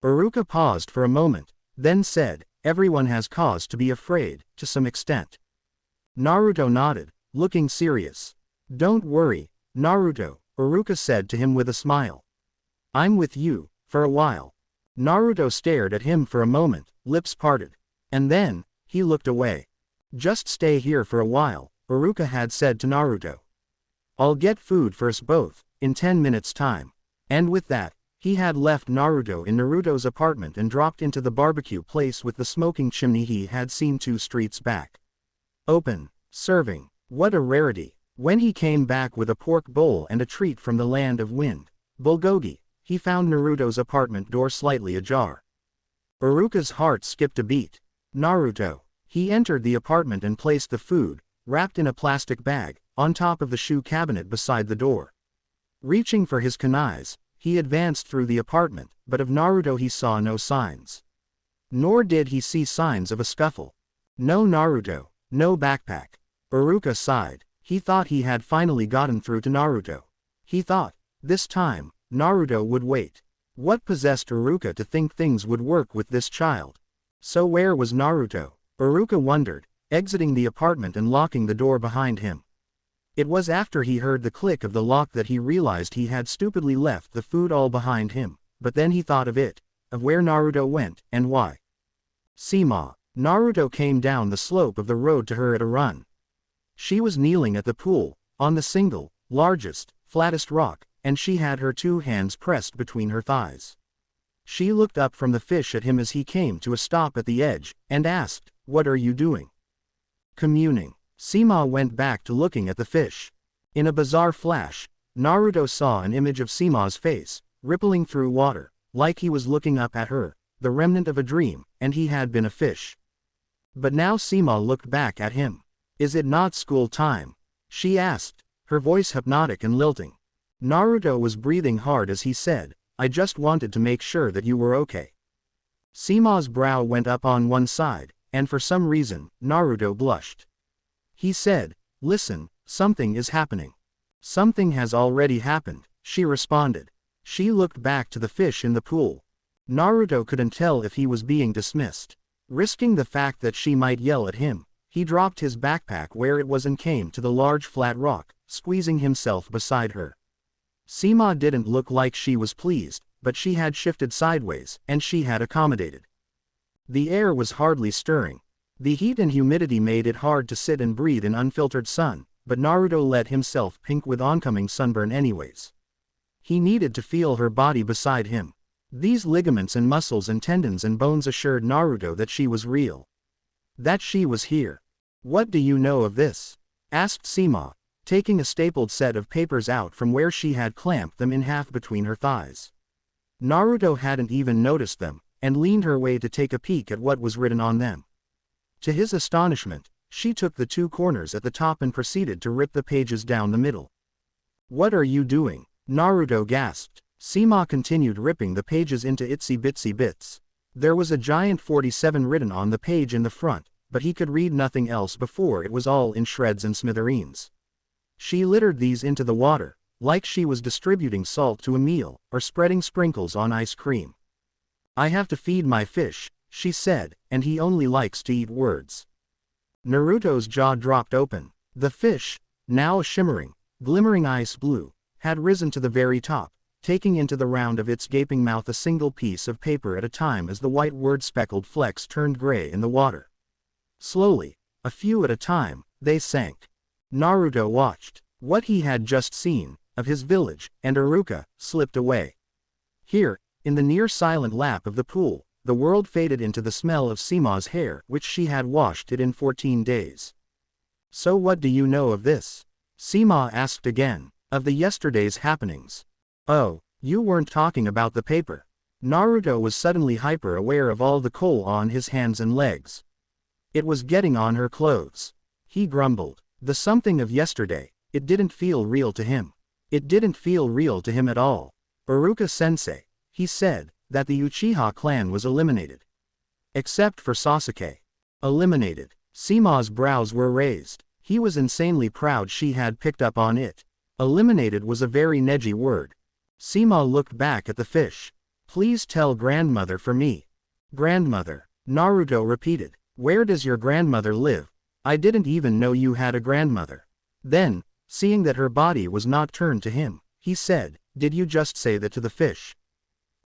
Iruka paused for a moment, then said, "Everyone has cause to be afraid, to some extent." Naruto nodded, looking serious. "Don't worry, Naruto," Iruka said to him with a smile. "I'm with you, for a while." Naruto stared at him for a moment, lips parted. And then, he looked away. "Just stay here for a while," Iruka had said to Naruto. "I'll get food for us both, in 10 minutes' time." And with that, he had left Naruto in Naruto's apartment and dropped into the barbecue place with the smoking chimney he had seen 2 streets back. Open, serving, what a rarity. When he came back with a pork bowl and a treat from the land of wind, bulgogi, he found Naruto's apartment door slightly ajar. Iruka's heart skipped a beat. Naruto. He entered the apartment and placed the food, wrapped in a plastic bag, on top of the shoe cabinet beside the door. Reaching for his kunais, he advanced through the apartment, but of Naruto he saw no signs. Nor did he see signs of a scuffle. No Naruto, no backpack. Iruka sighed. He thought he had finally gotten through to Naruto. He thought, this time, Naruto would wait. What possessed Iruka to think things would work with this child? So where was Naruto? Iruka wondered, exiting the apartment and locking the door behind him. It was after he heard the click of the lock that he realized he had stupidly left the food all behind him, but then he thought of where Naruto went, and why. Sima. Naruto came down the slope of the road to her at a run. She was kneeling at the pool, on the single, largest, flattest rock, and she had her 2 hands pressed between her thighs. She looked up from the fish at him as he came to a stop at the edge, and asked, "What are you doing?" "Communing." Sima went back to looking at the fish. In a bizarre flash, Naruto saw an image of Sima's face, rippling through water, like he was looking up at her, the remnant of a dream, and he had been a fish. But now Sima looked back at him. "Is it not school time?" she asked, her voice hypnotic and lilting. Naruto was breathing hard as he said, "I just wanted to make sure that you were okay." Sima's brow went up on one side, and for some reason, Naruto blushed. He said, "Listen, something is happening." "Something has already happened," she responded. She looked back to the fish in the pool. Naruto couldn't tell if he was being dismissed. Risking the fact that she might yell at him, he dropped his backpack where it was and came to the large flat rock, squeezing himself beside her. Sima didn't look like she was pleased, but she had shifted sideways, and she had accommodated. The air was hardly stirring. The heat and humidity made it hard to sit and breathe in unfiltered sun, but Naruto let himself pink with oncoming sunburn anyways. He needed to feel her body beside him. These ligaments and muscles and tendons and bones assured Naruto that she was real. That she was here. "What do you know of this?" asked Sima, taking a stapled set of papers out from where she had clamped them in half between her thighs. Naruto hadn't even noticed them, and leaned her way to take a peek at what was written on them. To his astonishment, she took the 2 corners at the top and proceeded to rip the pages down the middle. "What are you doing?" Naruto gasped. Sima continued ripping the pages into itsy-bitsy bits. There was a giant 47 written on the page in the front, but he could read nothing else before it was all in shreds and smithereens. She littered these into the water, like she was distributing salt to a meal, or spreading sprinkles on ice cream. "I have to feed my fish," she said, "and he only likes to eat words." Naruto's jaw dropped open. The fish, now a shimmering, glimmering ice blue, had risen to the very top, taking into the round of its gaping mouth a single piece of paper at a time as the white word-speckled flecks turned gray in the water. Slowly, a few at a time, they sank. Naruto watched. What he had just seen, of his village, and Iruka, slipped away. Here, in the near silent lap of the pool, the world faded into the smell of Sima's hair which she had washed it in 14 days. "So what do you know of this?" Sima asked again. "Of the yesterday's happenings." "Oh, you weren't talking about the paper." Naruto was suddenly hyper-aware of all the coal on his hands and legs. It was getting on her clothes. He grumbled. The something of yesterday, it didn't feel real to him. It didn't feel real to him at all. "Iruka-sensei," he said, "that the Uchiha clan was eliminated." "Except for Sasuke." "Eliminated." Sima's brows were raised. He was insanely proud she had picked up on it. Eliminated was a very neji word. Sima looked back at the fish. "Please tell grandmother for me." "Grandmother," Naruto repeated. "Where does your grandmother live? I didn't even know you had a grandmother." Then, seeing that her body was not turned to him, he said, "Did you just say that to the fish?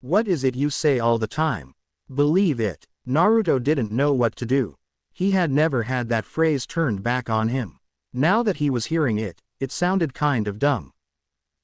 What is it you say all the time? Believe it." Naruto didn't know what to do. He had never had that phrase turned back on him. Now that he was hearing it, it sounded kind of dumb.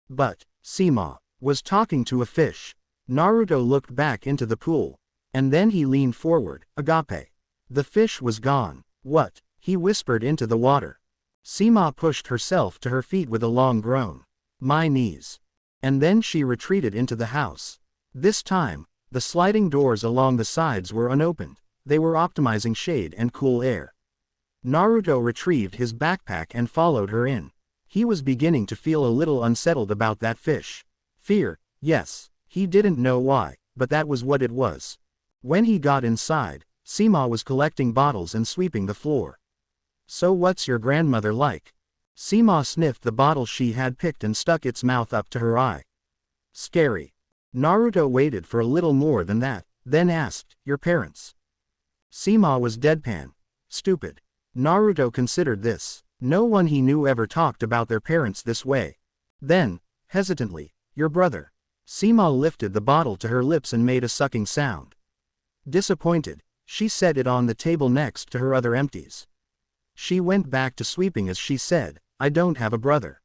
But Sima was talking to a fish. Naruto looked back into the pool. And then he leaned forward. "Agape." The fish was gone. "What?" he whispered into the water. Sima pushed herself to her feet with a long groan. "My knees." And then she retreated into the house. This time, the sliding doors along the sides were unopened. They were optimizing shade and cool air. Naruto retrieved his backpack and followed her in. He was beginning to feel a little unsettled about that fish. Fear, yes. He didn't know why, but that was what it was. When he got inside, Sima was collecting bottles and sweeping the floor. "So what's your grandmother like?" Sima sniffed the bottle she had picked and stuck its mouth up to her eye. "Scary." Naruto waited for a little more than that, then asked, "Your parents?" Sima was deadpan. Stupid. Naruto considered this. No one he knew ever talked about their parents this way. Then, hesitantly, your brother. Sema lifted the bottle to her lips and made a sucking sound. Disappointed, she set it on the table next to her other empties. She went back to sweeping as she said, I don't have a brother.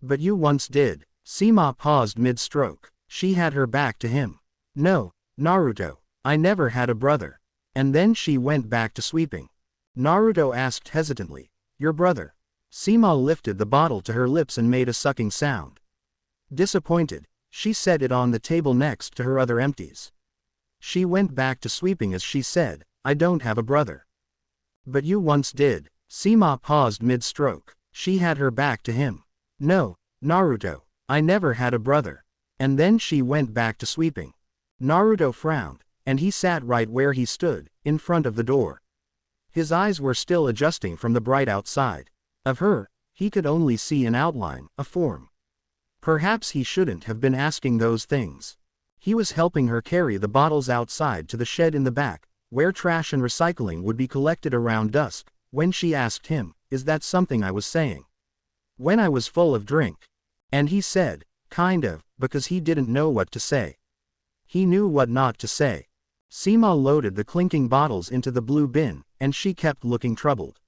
But you once did. Sema paused mid-stroke. She had her back to him. No, Naruto, I never had a brother. And then she went back to sweeping. Naruto asked hesitantly, your brother. Sema lifted the bottle to her lips and made a sucking sound. Disappointed, she set it on the table next to her other empties. She went back to sweeping as she said, I don't have a brother. But you once did. Sema paused mid-stroke. She had her back to him. No, Naruto, I never had a brother. And then she went back to sweeping. Naruto frowned, and he sat right where he stood, in front of the door. His eyes were still adjusting from the bright outside. Of her, he could only see an outline, a form. Perhaps he shouldn't have been asking those things. He was helping her carry the bottles outside to the shed in the back, where trash and recycling would be collected around dusk, when she asked him, is that something I was saying? When I was full of drink. And he said, kind of, because he didn't know what to say. He knew what not to say. Sema loaded the clinking bottles into the blue bin, and she kept looking troubled.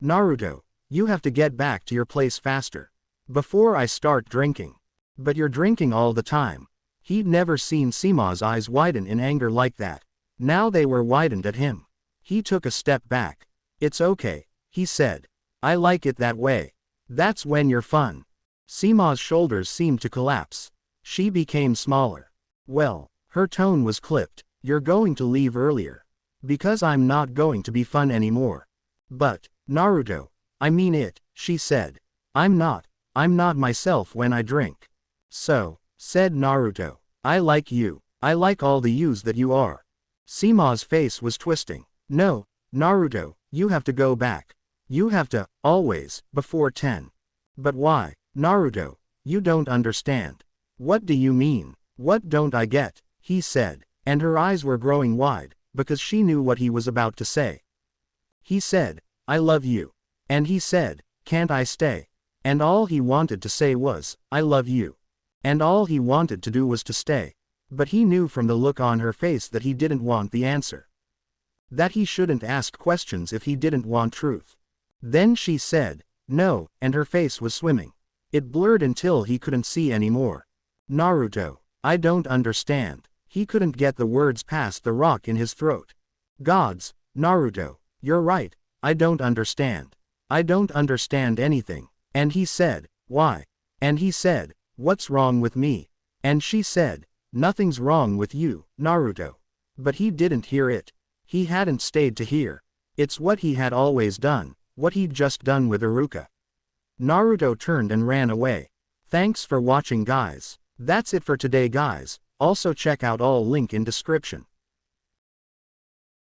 Naruto, you have to get back to your place faster. Before I start drinking. But you're drinking all the time. He'd never seen Sema's eyes widen in anger like that. Now they were widened at him. He took a step back. It's okay, he said. I like it that way. That's when you're fun. Sema's shoulders seemed to collapse. She became smaller. Well, her tone was clipped. You're going to leave earlier. Because I'm not going to be fun anymore. But, Naruto, I mean it, she said. I'm not myself when I drink. So, said Naruto, I like you. I like all the yous that you are. Sema's face was twisting. No, Naruto, you have to go back. You have to, always, before 10. But why, Naruto, you don't understand. What do you mean? What don't I get? He said, and her eyes were growing wide, because she knew what he was about to say. He said, I love you. And he said, can't I stay? And all he wanted to say was, I love you. And all he wanted to do was to stay. But he knew from the look on her face that he didn't want the answer. That he shouldn't ask questions if he didn't want truth. Then she said, no, and her face was swimming. It blurred until he couldn't see anymore. Naruto, I don't understand. He couldn't get the words past the rock in his throat. Gods, Naruto, you're right, I don't understand. I don't understand anything. And he said, why? And he said, what's wrong with me? And she said, nothing's wrong with you, Naruto. But he didn't hear it. He hadn't stayed to hear. It's what he had always done, what he'd just done with Iruka. Naruto turned and ran away. Thanks for watching guys. That's it for today guys, also check out all link in description.